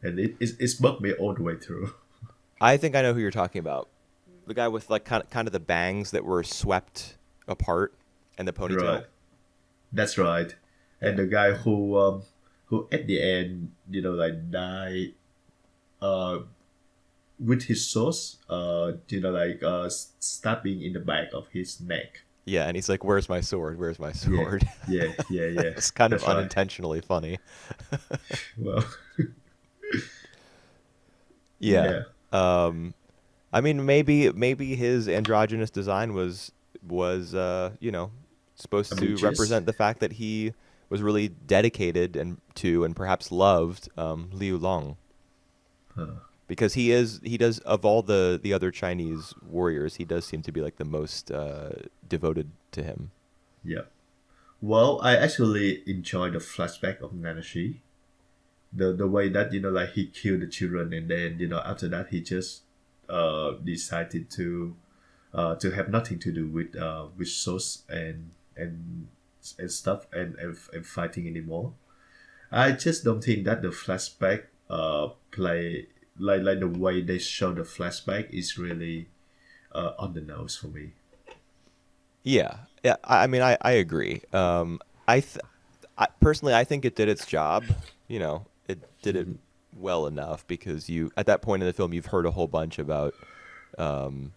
and it's bugged me all the way through. I think I know who you're talking about. The guy with like kind of the bangs that were swept apart and the Right. ponytail. That's right. And Yeah. the guy who at the end like died uh with his sauce like stabbing in the back of his neck. Yeah, and he's like, "Where's my sword? Where's my Yeah, sword?" yeah. It's kind of That's right. unintentionally funny. Well, Yeah. yeah, Um, I mean, maybe his androgynous design was supposed to ambitious. represent the fact that he was really dedicated and perhaps loved Liu Long, Uh, because he does of all the other Chinese warriors, he does seem to be like the most devoted to him. yeah. Well, I actually enjoy the flashback of Nanashi. The way that like he killed the children, and then after that he just decided to have nothing to do with souls and stuff and fighting anymore. I just don't think that the flashback play like the way they show the flashback is really on the nose for me. Yeah, yeah. I mean, I agree. I, th- I personally, I think it did its job. It did it Mhm. well enough because you at that point in the film you've heard a whole bunch about um,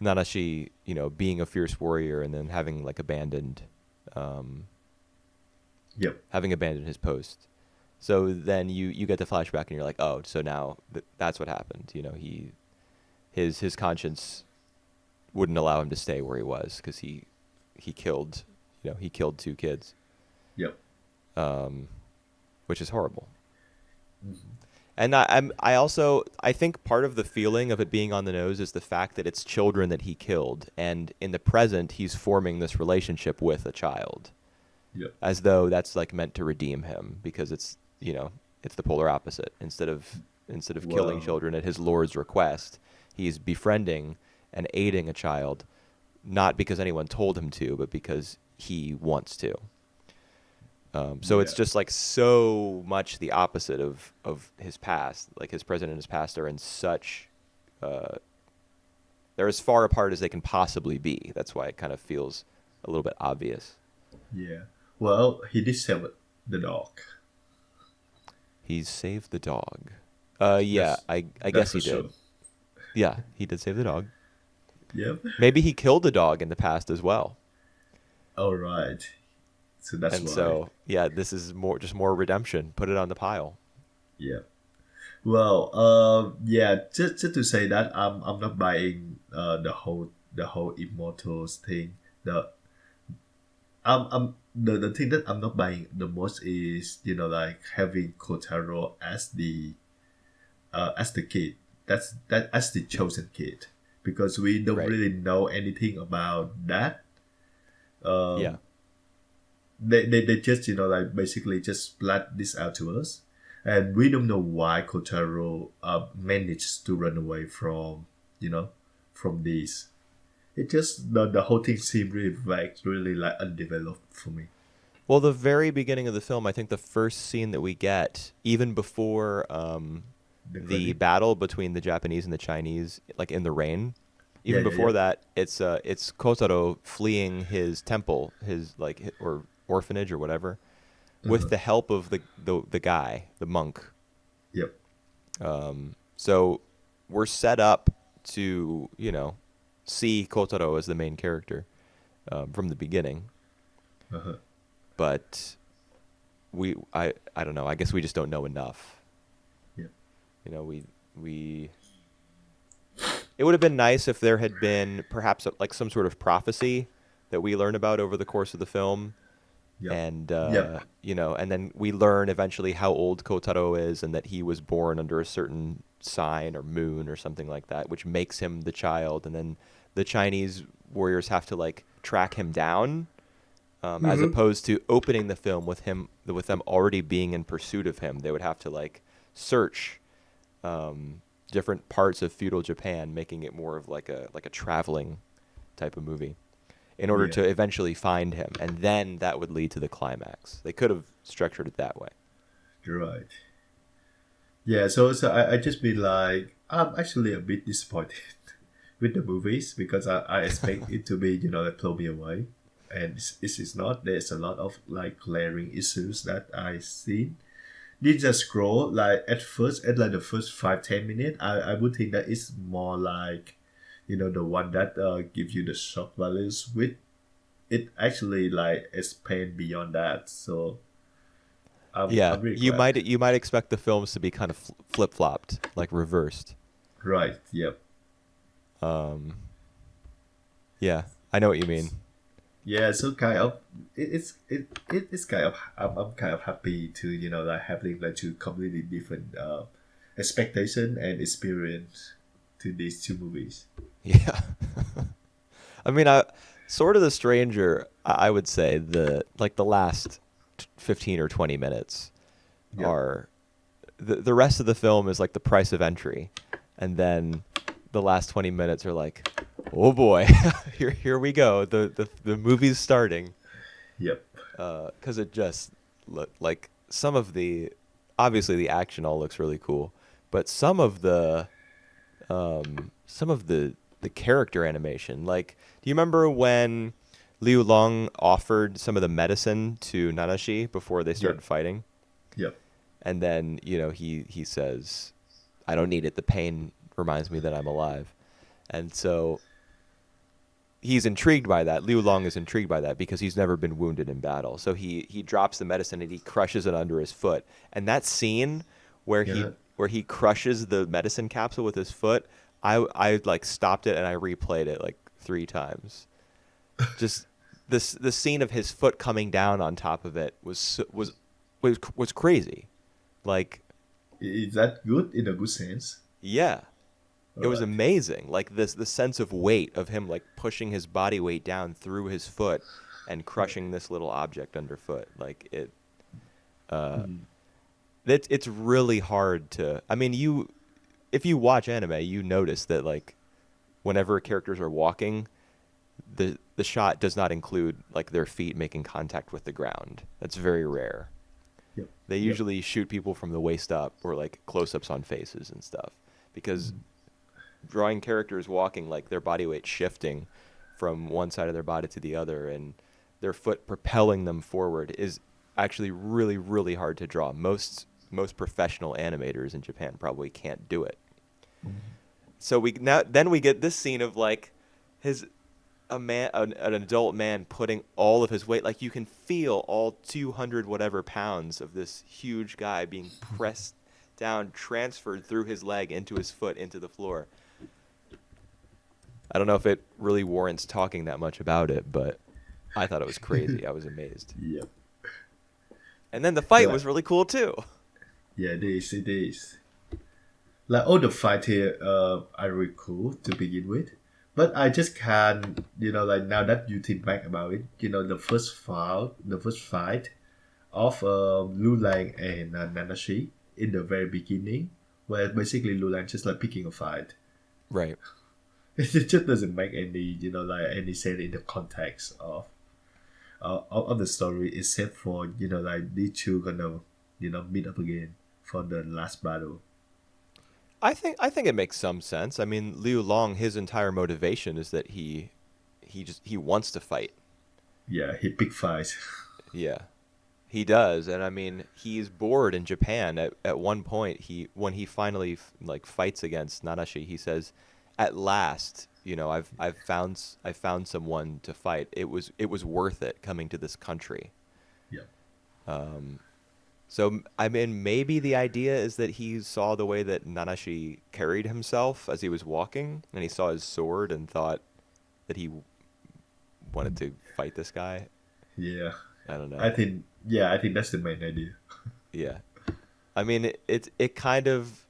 Nanashi, being a fierce warrior and then um, Yep. having abandoned his post. So then you get the flashback and you're like, oh, so now that's what happened. His conscience wouldn't allow him to stay where he was because he killed he killed two kids, Yep. um, which is horrible. Mhm. And I think part of the feeling of it being on the nose is the fact that it's children that he killed, and in the present he's forming this relationship with a child, Yep. as though that's like meant to redeem him because it's the polar opposite. Instead of killing Well, children at his lord's request, he's befriending and aiding a child, not because anyone told him to, but because he wants to. So it's yeah. just like so much the opposite of his past. Like his present and his past are in such uh, they're as far apart as they can possibly be. That's why it kind of feels a little bit obvious. Yeah. Well, he did save the dog. He's saved the dog. Yeah, That's I that's guess for he sure. did. Yeah, he did save the dog. Yep. Maybe he killed a dog in the past as well. All right. So that's And why. so, yeah, this is more redemption. Put it on the pile. Yeah. Well, yeah. Just to say that I'm not buying the whole immortals thing. The thing that I'm not buying the most is like having Kotaro as the kid. That as the chosen kid, because we don't Right. really know anything about that. Yeah. Um, they just like basically just splat this out to us, and we don't know why Kotaro managed to run away you know from these. It just the whole thing seemed really vague, really like undeveloped for me. Well, the very beginning of the film, I think the first scene that we get, even before The the credit. battle between the Japanese and the Chinese, like in the rain, Yeah, even yeah, yeah. before that, it's Kotaro fleeing his temple, his or orphanage or whatever, with Uh-huh. the help of the guy, the monk. Yep. So we're set up to see Kotaro as the main character from the beginning, Uh-huh. but I don't know. I guess we just don't know enough. Yep. We it would have been nice if there had been perhaps like some sort of prophecy that we learn about over the course of the film, Yep. and Yep. and then we learn eventually how old Kotaro is and that he was born under a certain sign or moon or something like that, which makes him the child, and then the Chinese warriors have to like track him down, as Uh-huh. opposed to opening the film with them already being in pursuit of him. They would have to like search different parts of feudal Japan, making it more of like a traveling type of movie in order Yeah. to eventually find him, and then that would lead to the climax. They could have structured it that way. You're right. Yeah. So I just been like I'm actually a bit disappointed with the movies because I expect it to be like blow me away, and it's not. There's a lot of like glaring issues that I see. Ninja Scroll, like at first, at like the first 5-10 minutes, I would think that it's more like the one that gives you the shock values with. it actually like expand beyond that. So Yeah, I'm really glad. you might expect the films to be kind of flip flopped, like reversed. Right. Yep. Um, yeah, I know what you mean. Yeah. So kind of it's kind of I'm kind of happy to like having like two completely different expectation and experience to these two movies. Yeah. I mean, sort of the stranger. I would say the last 15 or 20 minutes Yep. are the rest of the film is like the price of entry, and then the last 20 minutes are like, oh boy, here we go. The movie's starting. Yep. Because it just look like some of the obviously the action all looks really cool, but some of the character animation, like, do you remember when Liu Long offered some of the medicine to Nanashi before they started Yep. fighting? Yep. And then, he says, I don't need it. The pain reminds me that I'm alive. And so he's intrigued by that. Liu Long is intrigued by that because he's never been wounded in battle. So he drops the medicine and he crushes it under his foot. And that scene Yeah. where he crushes the medicine capsule with his foot, I like stopped it and I replayed it like 3 times. Just this the scene of his foot coming down on top of it was crazy. Like, Is that good in a good sense? yeah. All It was right. amazing. Like the sense of weight of him like pushing his body weight down through his foot and Right. crushing this little object underfoot. Like uh Mm. it's really hard to, I mean, you if you watch anime, you notice that like whenever characters are walking, the shot does not include like their feet making contact with the ground. That's very rare. Yep. They Yep. usually shoot people from the waist up or like close-ups on faces and stuff because Mm. drawing characters walking, like their body weight shifting from one side of their body to the other and their foot propelling them forward is actually really really hard to draw. Most professional animators in Japan probably can't do it. So we get this scene of like his an adult man putting all of his weight, like you can feel all 200 whatever pounds of this huge guy being pressed down, transferred through his leg into his foot into the floor. I don't know if it really warrants talking that much about it, but I thought it was crazy. I was amazed. Yep. And then the fight Like was really cool too. yeah, it is. It is. Like all the fight here are really cool to begin with, but I just can't. Like now that you think back about it, the first fight of Lu Lang and Nanashi in the very beginning, where basically Lu Lang just like picking a fight. Right. It just doesn't make any like any sense in the context of the story, except for like these two gonna meet up again for the last battle. I think it makes some sense. I mean, Liu Long, his entire motivation is that he wants to fight. Yeah, he pick fights. Yeah. He does, and I mean, he's bored in Japan. At one point, when he finally like fights against Nanashi, he says, "At last, I found someone to fight. It was worth it coming to this country." Yeah. So I mean, maybe the idea is that he saw the way that Nanashi carried himself as he was walking, and he saw his sword and thought that he wanted to fight this guy. Yeah. I don't know. I think that's the main idea. Yeah. I mean, it kind of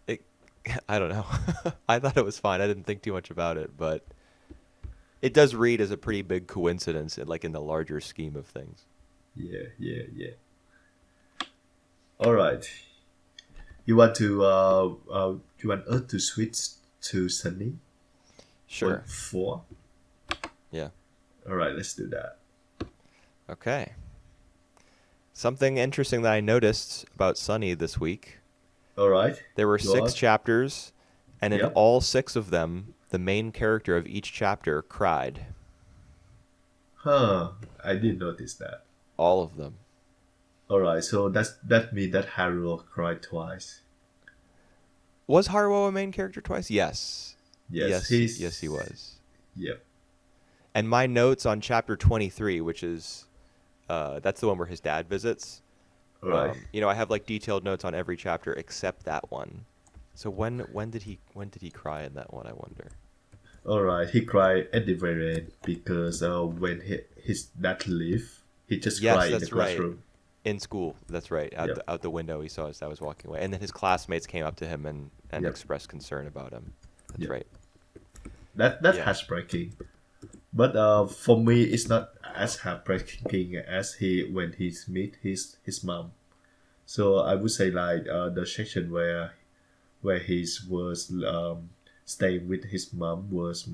it. I don't know. I thought it was fine. I didn't think too much about it, but it does read as a pretty big coincidence, like in the larger scheme of things. Yeah, yeah, yeah. All right. You want to you want us to switch to Sunny Sure. 4? Yeah. All right, let's do that. Okay. Something interesting that I noticed about Sunny this week. All right. There were Go 6 on. chapters, and in Yep. all 6 of them, the main character of each chapter cried. Huh. I didn't notice that. All of them. All right. So that means that Haruo cried twice. Was Haruo a main character twice? Yes. Yes, Yes, he he's. was. Yep. And my notes on chapter 23, which is that's the one where his dad visits. All right. I have like detailed notes on every chapter except that one. So when did he cry in that one? I wonder. All right. He cried at the very end because when his dad left, he just Yes, cried in the that's right. classroom. In school, that's right. Out Yep. the, out the window, he saw his dad was walking away, and then his classmates came up to him and Yep. expressed concern about him. That's Yep. right. That's Yeah. heartbreaking. But for me, it's not as heartbreaking as he when he meet his mom. So I would say like the section where he was staying with his mom was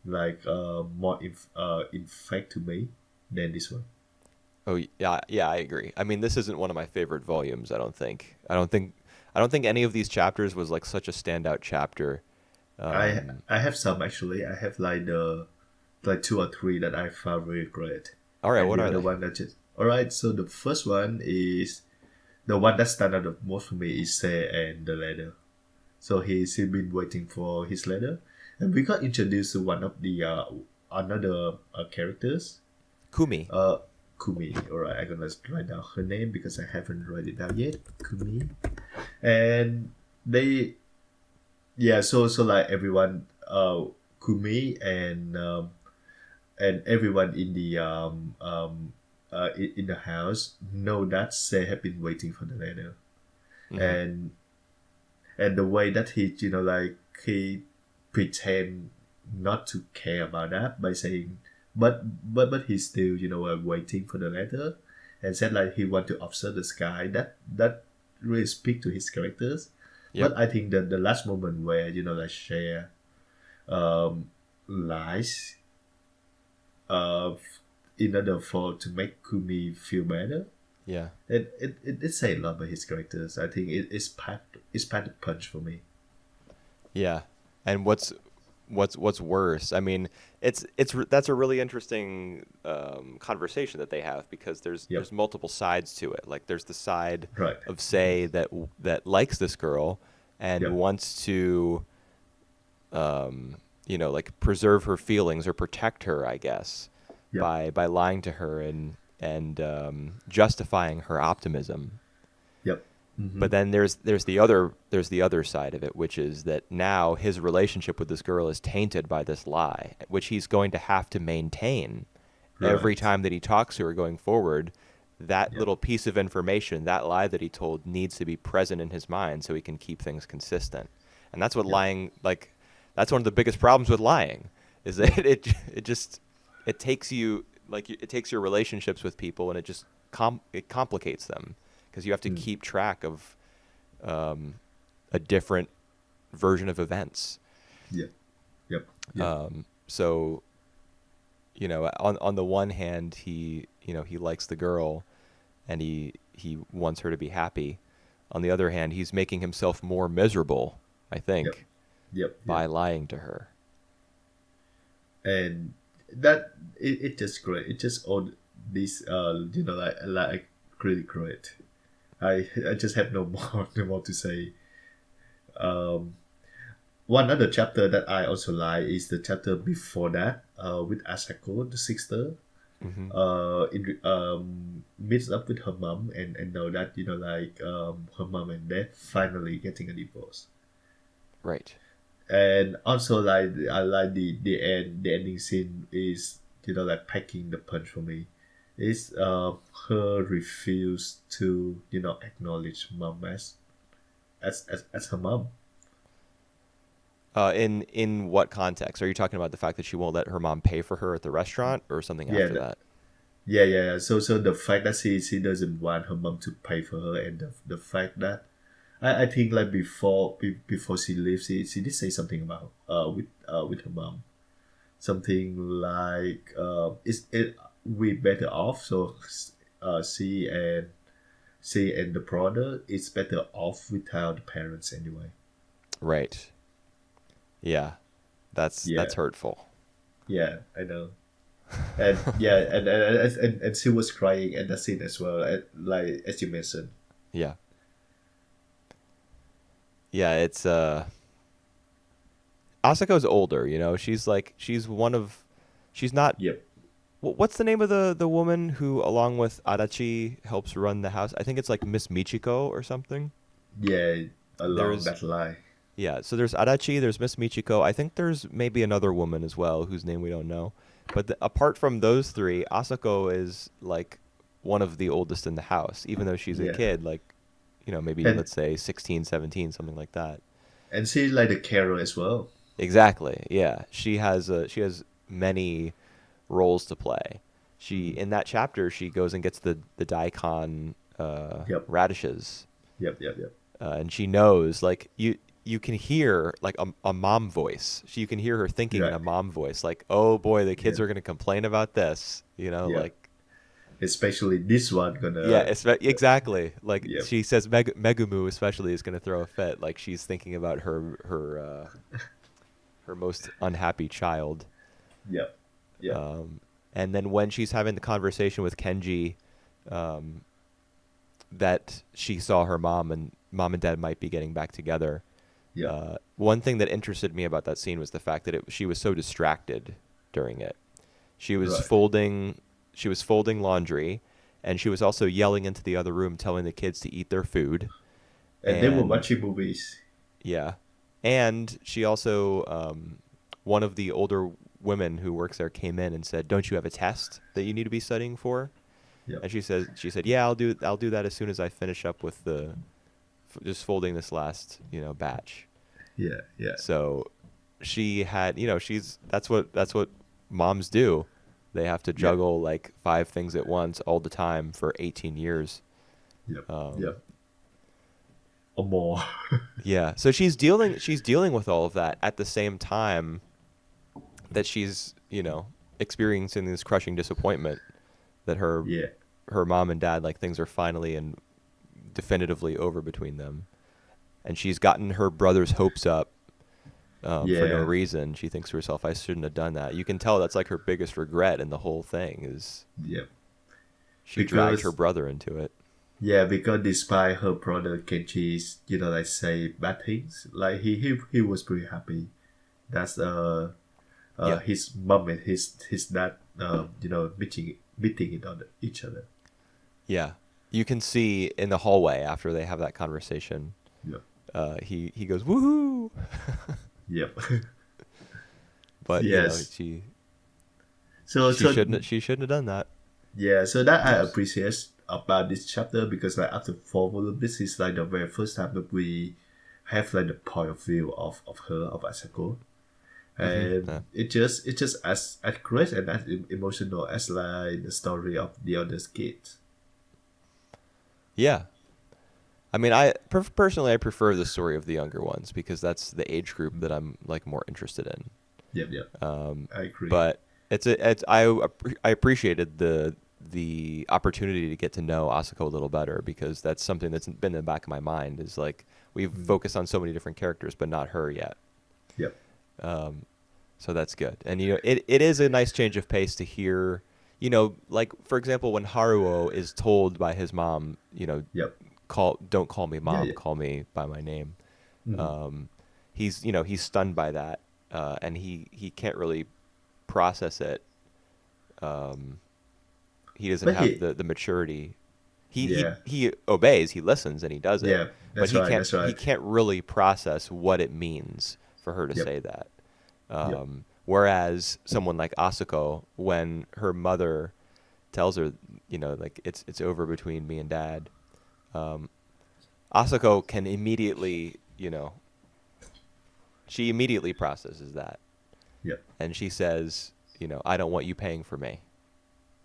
like more in fact to me than this one. Oh yeah, yeah, I agree. I mean, this isn't one of my favorite volumes. I don't think. I don't think any of these chapters was like such a standout chapter. I Um, I have some actually. I have like the like two or three that I found really great, all right, and what the are other they? one that just all right. So the first one is the one that stand out the most for me is Say and the letter. So he's been waiting for his letter, and we got introduced to one of the another characters, Kumi. uh, Kumi. All right, I'm gonna write down her name because I haven't write it down yet. Kumi, and they so like everyone, Kumi and everyone in the in the house know that Say have been waiting for the letter, Hmm. and the way that he like he pretend not to care about that by saying but he's still waiting for the letter, and said like he want to observe the sky. That really speak to his characters. Yep. But I think that the last moment where like share um lies uh in order for to make Kumi feel better, Yeah. it say a lot about his characters. I think it's packed a punch for me. Yeah. And what's worse? I mean, that's a really interesting conversation that they have because there's Yep. there's multiple sides to it. Like there's the side Right. of Say that likes this girl and Yep. wants to like preserve her feelings or protect her, I guess, Yep. by lying to her and justifying her optimism. Yep. Mm-hmm. But then there's the other side of it, which is that now his relationship with this girl is tainted by this lie, which he's going to have to maintain every Right. time that he talks to her going forward. That Yep. little piece of information, that lie that he told, needs to be present in his mind so he can keep things consistent. And that's what Yep. lying like. That's one of the biggest problems with lying, is that it just it takes you like it takes your relationships with people and it just it complicates them because you have to Mm. keep track of um, a different version of events. Yep. Yep. Yep. So, on the one hand, he likes the girl, and he wants her to be happy. On the other hand, he's making himself more miserable, I Yep. think, Yep. by Yep. lying to her. And that it just great. It just all this like really great. I just have no more no more to say. Um, One other chapter that I also like is the chapter before that, with Asako, the sister, Hmm. meets up with her mom and know that her mom and dad finally getting a divorce. Right. And also like I like the ending scene is like packing the punch for me. Is her refuse to acknowledge mom as her mom. In what context? Are you talking about the fact that she won't let her mom pay for her at the restaurant or something Yeah, after that? yeah. So the fact that she doesn't want her mom to pay for her, and the fact that I think like before she leaves, she did say something about with her mom, something like is it we better off, so she and the brother is better off without the parents anyway. Right. Yeah. That's Yeah, hurtful. yeah, I know. And yeah, and she was crying at the scene as well, like as you mentioned. Yeah. Yeah, it's Asako's older, she's one of She's not. Yep. What's the name of the woman who, along with Adachi, helps run the house? I think it's like Miss Michiko or something. Yeah, along There's that line. Yeah, so there's Adachi, there's Miss Michiko. I think there's maybe another woman as well whose name we don't know. But apart from those three, Asako is like one of the oldest in the house, even though she's a Yeah. kid, like, maybe And let's say 16, 17, something like that. she's like the carer as well. Exactly. Yeah. She has many roles to play. Mm. In that chapter she goes and gets the daikon Yep. radishes. Yep. And she knows, like, you can hear like a mom voice. You can hear her thinking in Right. a mom voice, like, oh boy, the kids Yeah. are going to complain about this, Yeah. like, Especially this one yeah, gonna. exactly. Like Yep. she says, Megumu especially is going to throw a fit. Like she's thinking about her most unhappy child. Yep. Yep. And then when she's having the conversation with Kenji, um, that she saw her mom and dad might be getting back together. Yep. One thing that interested me about that scene was the fact that she was so distracted during it. She was Right. folding laundry, and she was also yelling into the other room, telling the kids to eat their food. And they were And watching movies. yeah, and she also one of the older women who works there came in and said, "Don't you have a test that you need to be studying for?" Yep. And she said, "Yeah, I'll do that as soon as I finish up with just folding this last batch." Yeah. Yeah. So she had, that's what moms do. They have to Yep. juggle like 5 things at once all the time for 18 years. Yep. Um, Yep. Or more. yeah. So she's dealing with all of that at the same time that she's, experiencing this crushing disappointment that her Yeah. her mom and dad, like, things are finally and definitively over between them. And she's gotten her brother's hopes up for no Yeah. reason. She thinks to herself, I shouldn't have done that. You can tell that's like her biggest regret in the whole thing is Yep. she dragged her Because brother into it. yeah, because despite her brother Kenji's, like say bad things, like he was pretty happy. That's Yeah. his mom and his dad, beating it on each other. Yeah. You can see in the hallway after they have that conversation, Yep. he goes, woohoo! Yep. But, Yes. she So shouldn't have done that. yeah, so that I appreciate about this chapter because like after 4 this is like the very first time that we have like the point of view of her of Asako. And Yeah. it's just as accurate and as emotional as like the story of the other kids. Yeah. I mean, personally, I prefer the story of the younger ones because that's the age group that I'm like more interested in. Yep. I agree. But I appreciated the opportunity to get to know Asako a little better because that's something that's been in the back of my mind is like we've focused on so many different characters but not her yet. Yep. So that's good. And it is a nice change of pace to hear, like for example when Haruo is told by his mom, Yep. don't call me mom, Yeah. call me by my name. Mhm. He's stunned by that, and he can't really process it. He doesn't But have the maturity. Yeah. He obeys, he listens, and he does it. Yeah, But that's he right. can't That's right. he can't really process what it means for her to Yep. say that. Yep. Whereas someone like Asako, when her mother tells her, like it's over between me and dad, Asako can immediately, she immediately processes that, Yep. and she says, I don't want you paying for me.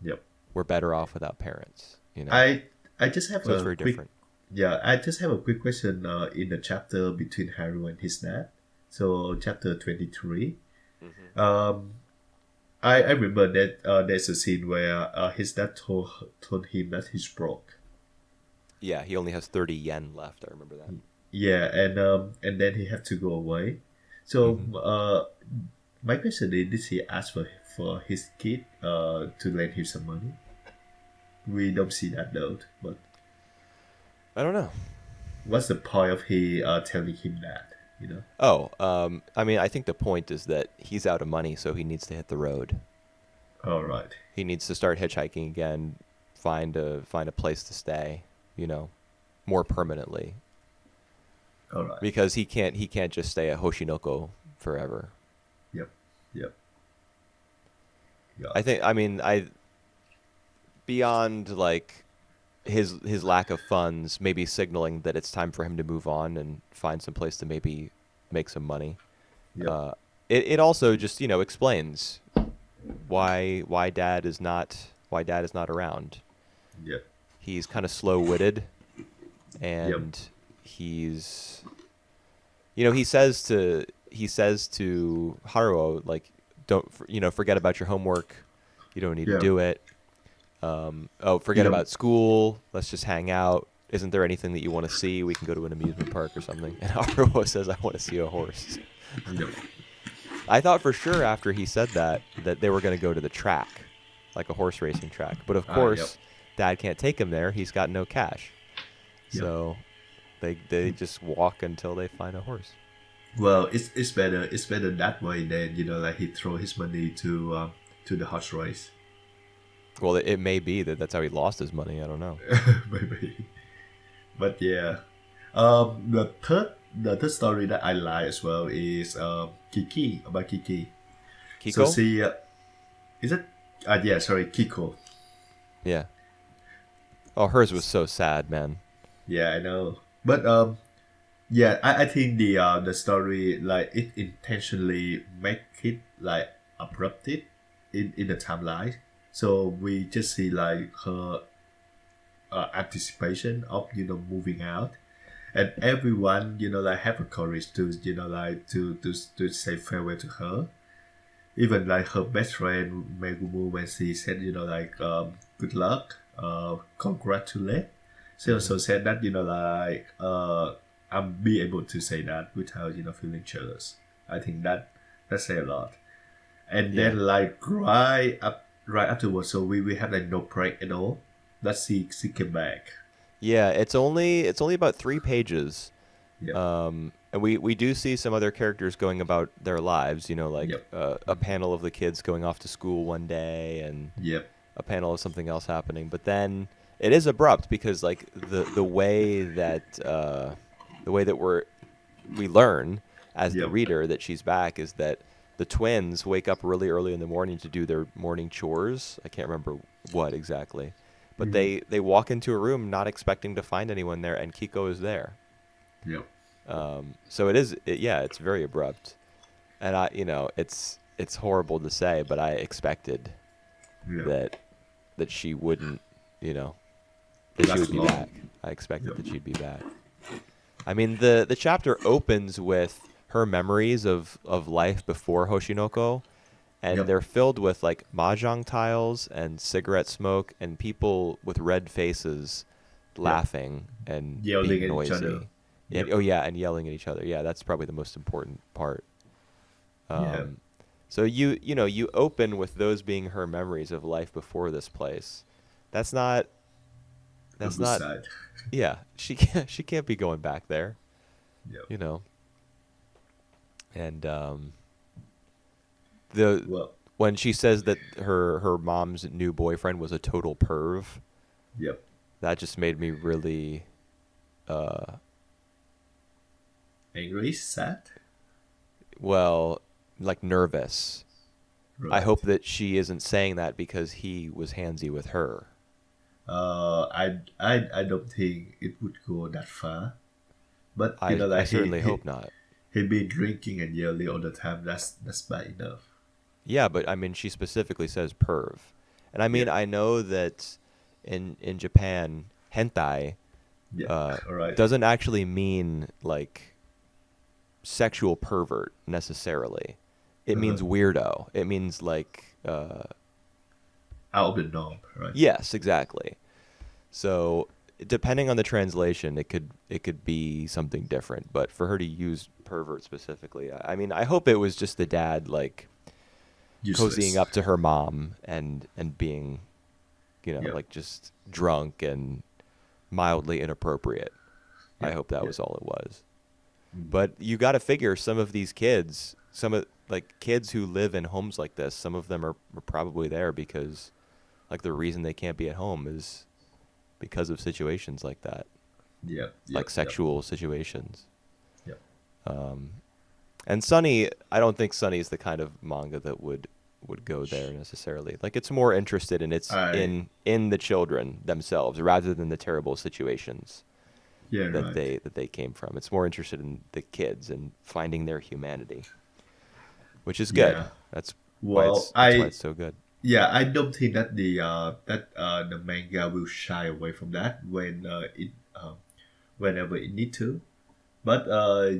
Yep. We're better off without parents. I just have So it's a very quick different. yeah, I just have a quick question in the chapter between Haru and his dad. So chapter 23. Um, I remember that there's a scene where his dad told him that he's broke. Yeah, he only has 30 yen left. I remember that. Yeah, and then he had to go away. So my question is, did he ask for his kid to lend him some money? We don't see that though. But I don't know. what's the point of he telling him that? Oh, I mean, I think the point is that he's out of money, so he needs to hit the road. All right. He needs to start hitchhiking again, find a place to stay, you know, more permanently, All right. because he can't just stay at Hoshinoko forever. Yep. Yep. I Got think, it. I mean, I beyond like his lack of funds, maybe signaling that it's time for him to move on and find some place to maybe make some money. Yep. Uh, it also just, you know, explains why dad is not around. Yep. He's kind of slow-witted, Yep. and he's, you know, he says to Haruo, like, don't forget about your homework. You don't need to Yeah. do it. Forget Yep. about school. Let's just hang out. Isn't there anything that you want to see? We can go to an amusement park or something. And Haruo says, I want to see a horse. Yep. I thought for sure after he said that they were going to go to the track, like a horse racing track. But of Yep. course, Dad can't take him there. He's got no cash. Yep. So they just walk until they find a horse. Well, it's better that way than like he throw his money to the horse race. Well, it may be that's how he lost his money. I don't know. Maybe. But yeah. The third story that I like as well is Kiki, about Kiki. So Kiko? she is it? Yeah, sorry, Kiko. Yeah. Oh, hers was so sad, man. Yeah, I know. But yeah, I think the story, like, it intentionally make it like abrupted in the timeline. So we just see like her anticipation of moving out, and everyone like have a courage to like to say farewell to her. Even like her best friend Megumu, when she said like good luck, congratulate. She also said that like I'm be able to say that without feeling jealous. I think that say a lot. And then Yeah. like right afterwards, so we have like no break at all. That she came back. Yeah, it's only about 3 pages. Yeah. And we do see some other characters going about their lives, like Yep. a panel of the kids going off to school one day, and Yep. a panel of something else happening. But then it is abrupt, because like the way that we learn as the Yep. reader that she's back is that the twins wake up really early in the morning to do their morning chores. I can't remember what exactly. But they walk into a room not expecting to find anyone there, and Kiko is there. Yep. So it's very abrupt, and it's horrible to say, but I expected Yep. that she wouldn't, that she That's would be long. back. I expected Yep. that she'd be back. I mean, the chapter opens with her memories of life before Hoshinoko, and Yep. they're filled with like mahjong tiles and cigarette smoke and people with red faces laughing and Yelling being at each noisy. other. And, Yep. oh yeah, and yelling at each other. Yeah, that's probably the most important part. Yeah. So you open with those being her memories of life before this place. That's not. The That's good not. side. Yeah, she can't be going back there. Yep. And the Well. when she says that her mom's new boyfriend was a total perv, Yep. that just made me really Angry, sad. well, like nervous. I Right. hope that she isn't saying that because he was handsy with her. I don't think it would go that far. But I like certainly hope not. he been drinking and yelling all the time. That's bad enough. Yeah, but I mean, she specifically says perv, and I mean, Yeah. I know that in Japan, hentai Yeah. All right. doesn't actually mean like sexual pervert necessarily. It means weirdo. It means like Out of the norm, right? yes, exactly. So depending on the translation, it could be something different. But for her to use pervert specifically, I mean, I hope it was just the dad like Useless. cozying up to her mom and being, Yeah. like just drunk and mildly inappropriate. I Yeah, hope that yeah. was all it was. But you got to figure some of these kids some of like kids who live in homes like this, some of them are probably there because like the reason they can't be at home is because of situations like that, Yep. like Yep. Yep. sexual situations. Yep. Um, and Sunny, I don't think Sunny's the kind of manga that would go there necessarily. Like it's more interested in I in the children themselves rather than the terrible situations Yeah, right. that they came from. It's more interested in the kids and finding their humanity, which is good. Yeah. That's Well, that's why it's so good. yeah, I don't think that the manga will shy away from that when it whenever it need to. But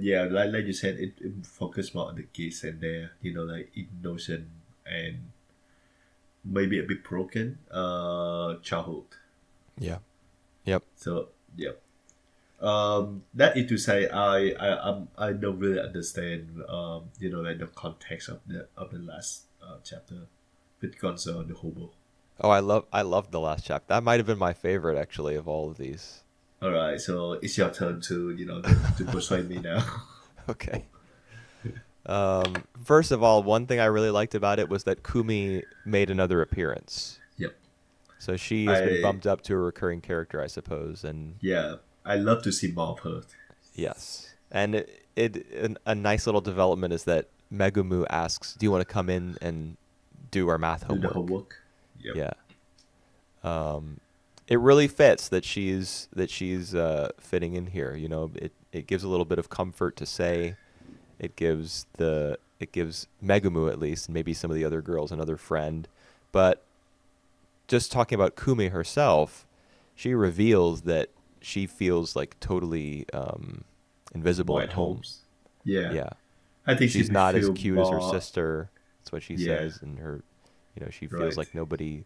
yeah, like you said, it focus more on the kids and their like innocent and maybe a bit broken childhood. Yeah. Yep. So yeah. That is to say, I don't really understand like the context of the last chapter with Gonzo and the hobo. Oh, I love the last chapter. That might have been my favorite actually of all of these. All right, so it's your turn to to persuade me now. Okay. First of all, one thing I really liked about it was that Kumi made another appearance. Yep. So she has been I bumped up to a recurring character, I suppose, and Yeah, I love to see more of her yes. And a nice little development is that Megumu asks, "Do you want to come in and do our math do the homework?" homework. Yep. Yeah. It really fits that she's fitting in here. You know, it gives a little bit of comfort to say. It gives Megumu at least, and maybe some of the other girls, another friend. But just talking about Kumi herself, she reveals that she feels like totally invisible More at at home. homes. Yeah, Yeah, I think she she's not as feel cute as her more. sister. That's what she Yeah, says, and her, she feels right. like nobody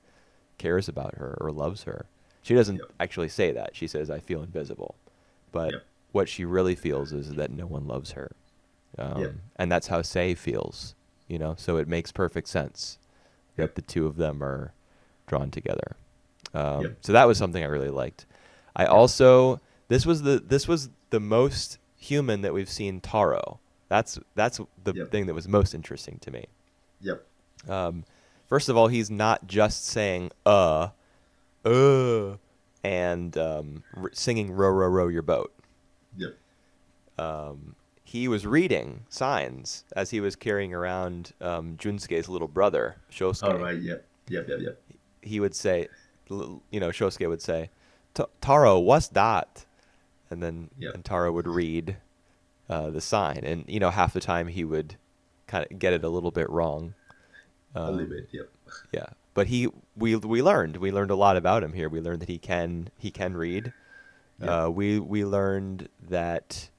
cares about her or loves her. She doesn't Yep. actually say that. She says, "I feel invisible," but Yep. what she really feels is that no one loves her, Yep. and that's how Sei feels. So it makes perfect sense that Yep. the two of them are drawn together. Yep. So that was something I really liked. I Yep. also this was the most human that we've seen Taro. That's the Yep. thing that was most interesting to me. Yep. Um, First of all, he's not just saying and singing "Row, row, row your boat." Yep. He was reading signs as he was carrying around Junsuke's little brother, All Shosuke. right. Yep. Yep. Yep. Yep. He would say, Shosuke would say, "Taro, what's that?" And then Yep. and Taro would read the sign, and half the time he would kind of get it a little bit wrong. A little bit. Yep. Yeah, but we learned a lot about him here. We learned that he can read. Yep. We learned that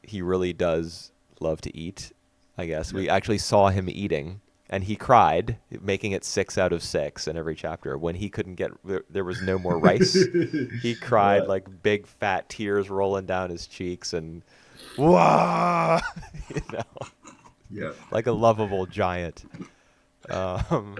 he really does love to eat. I guess we Yep. actually saw him eating, and he cried, making it 6 out of 6 in every chapter. When he couldn't get there was no more rice, he cried Right. like big fat tears rolling down his cheeks, and wah, Yep. like a lovable giant. Um,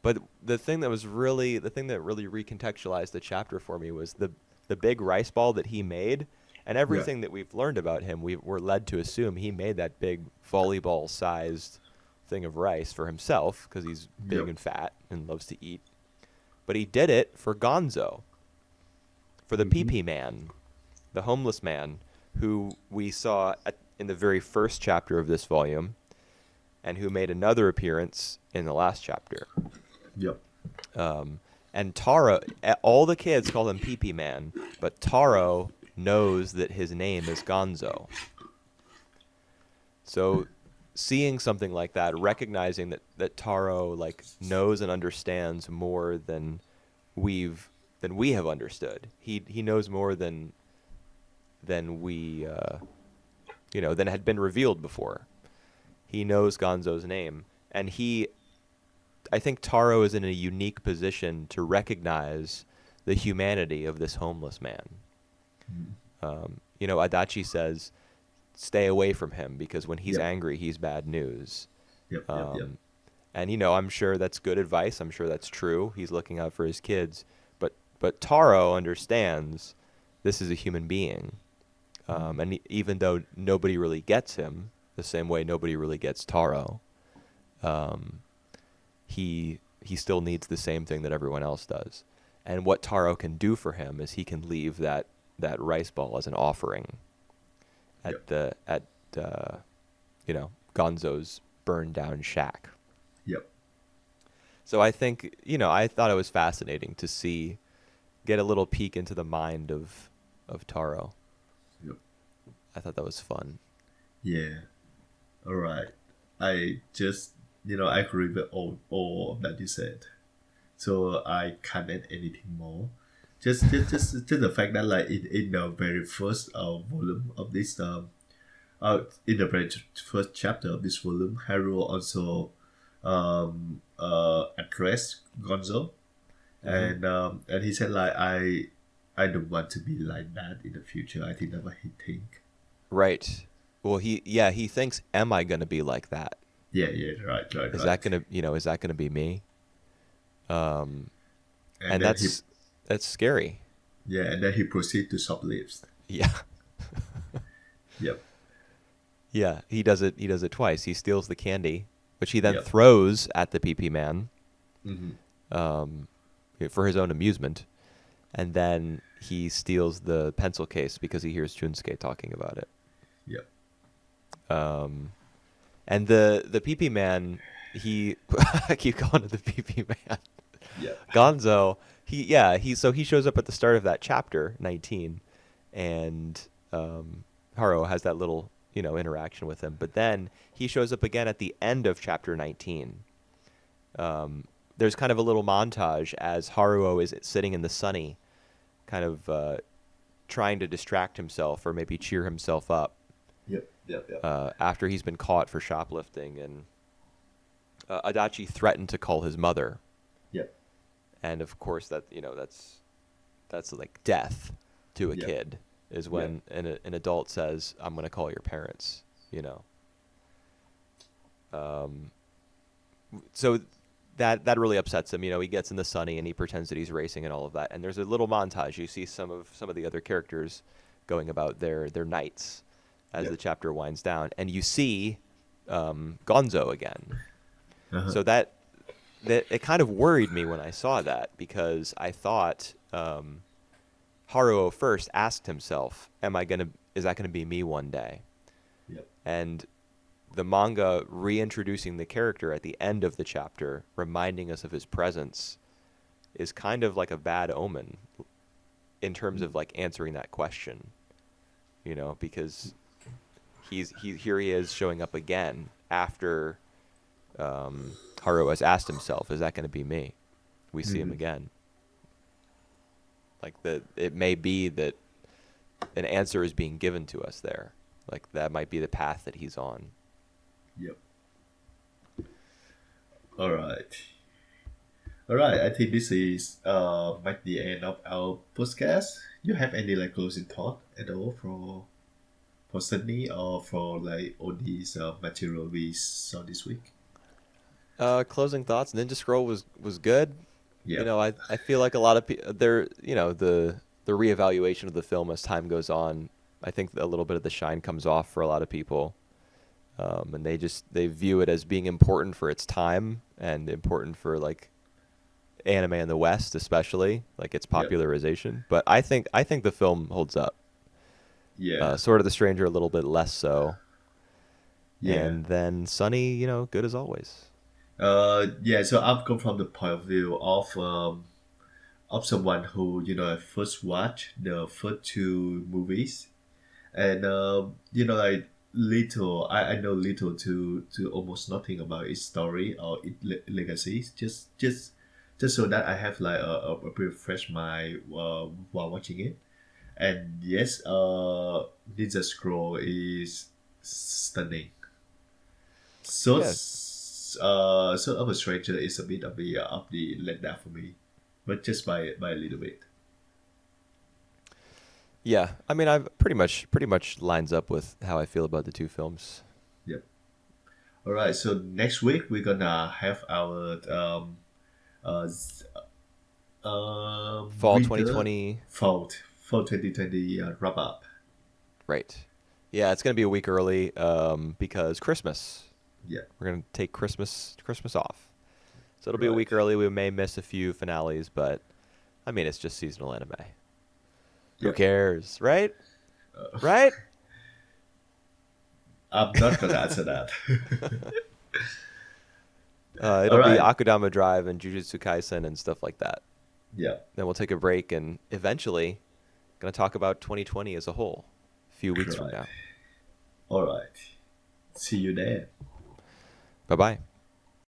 but the thing that really recontextualized the chapter for me was the big rice ball that he made, and Yeah. everything that we've learned about him. We were led to assume he made that big volleyball-sized thing of rice for himself because he's big Yep. and fat and loves to eat. But he did it for Gonzo, for the Mm-hmm. PP man, the homeless man, who we saw in the very first chapter of this volume, and who made another appearance in the last chapter. Yep. And Taro, all the kids call him PP Man, but Taro knows that his name is Gonzo. So seeing something like that, recognizing that Taro like knows and understands more than we have understood. He knows more than we than had been revealed before. He knows Gonzo's name, and I think Taro is in a unique position to recognize the humanity of this homeless man. Adachi says, "Stay away from him because when he's Yep. angry, he's bad news." Yep. Yep. Yep. And I'm sure that's good advice. I'm sure that's true. He's looking out for his kids, but Taro understands this is a human being, and even though nobody really gets him, the same way nobody really gets Taro. Um, he still needs the same thing that everyone else does. And what Taro can do for him is he can leave that rice ball as an offering Yep. at Gonzo's burned down shack. Yep. So I think, I thought it was fascinating to get a little peek into the mind of Taro. Yep. I thought that was fun. Yeah. All right. I just, I agree with all that you said. So I can't add anything more. Just the fact that like in the very first volume of this in the very first chapter of this volume, Haru also addressed Gonzo, and he said like I don't want to be like that in the future. I think that's what he think. Right. Well, he thinks, am I going to be like that? Yeah, right. Is that going to, is that going to be me? And then that's scary. Yeah, and then he proceeds to shoplift. Yeah. Yep. Yeah, he does it twice. He steals the candy, which he then Yep. throws at the PP man Mm-hmm. for his own amusement. And then he steals the pencil case because he hears Chunsuke talking about it. Yep. And the PP man, I keep going to the PP man. Yeah. Gonzo, he shows up at the start of that chapter 19, and Haro has that little interaction with him. But then he shows up again at the end of chapter 19. There's kind of a little montage as Haruo is sitting in the sunny, kind of trying to distract himself or maybe cheer himself up. Yep. After he's been caught for shoplifting, and Adachi threatened to call his mother. Yep. And of course that's like death to a Yep. kid is when an adult says, I'm going to call your parents, So that really upsets him. He gets in the sunny and he pretends that he's racing and all of that. And there's a little montage. You see some of the other characters going about their nights as the chapter winds down, and you see Gonzo again. Uh-huh. So that it kind of worried me when I saw that, because I thought Haruo first asked himself, is that gonna be me one day? Yep. And the manga reintroducing the character at the end of the chapter, reminding us of his presence, is kind of like a bad omen in terms of like answering that question. Because here he is showing up again after Haruo has asked himself, is that going to be me? We see him again. Like it may be that an answer is being given to us there. Like that might be the path that he's on. Yep. All right. I think this is might the end of our podcast. You have any like closing thought at all for Sydney or for like all these material we saw this week? Closing thoughts. Ninja Scroll was good. Yeah. I feel like a lot of people the reevaluation of the film as time goes on. I think a little bit of the shine comes off for a lot of people, and they view it as being important for its time and important for like anime in the West, especially like its popularization. But I think the film holds up. Yeah. Sword of the Stranger a little bit less so. Yeah. And then Sunny, good as always. So I've come from the point of view of someone who first watched the first two movies, and like little I know little to almost nothing about its story or its legacies. Just so that I have like a pretty fresh mind while watching it. And yes, Ninja Scroll is stunning. So, Yes. Sword of a Stranger is a bit of the letdown for me, but just by a little bit. Yeah, I mean, I've pretty much lines up with how I feel about the two films. Yep. All right. So next week we're gonna have our uh, z- Fall winter 2020, fall 2020 wrap up. right? Yeah, it's gonna be a week early because Christmas. Yeah. We're gonna take Christmas off, so it'll be a Right. week early. We may miss a few finales, but I mean it's just seasonal anime. Who Yeah. cares, right? Right? I'm not gonna answer that. It'll All be right. Akudama Drive and Jujutsu Kaisen and stuff like that. Yeah. Then we'll take a break and eventually gonna talk about 2020 as a whole. A few weeks from Right. now. All right. See you then. Bye bye.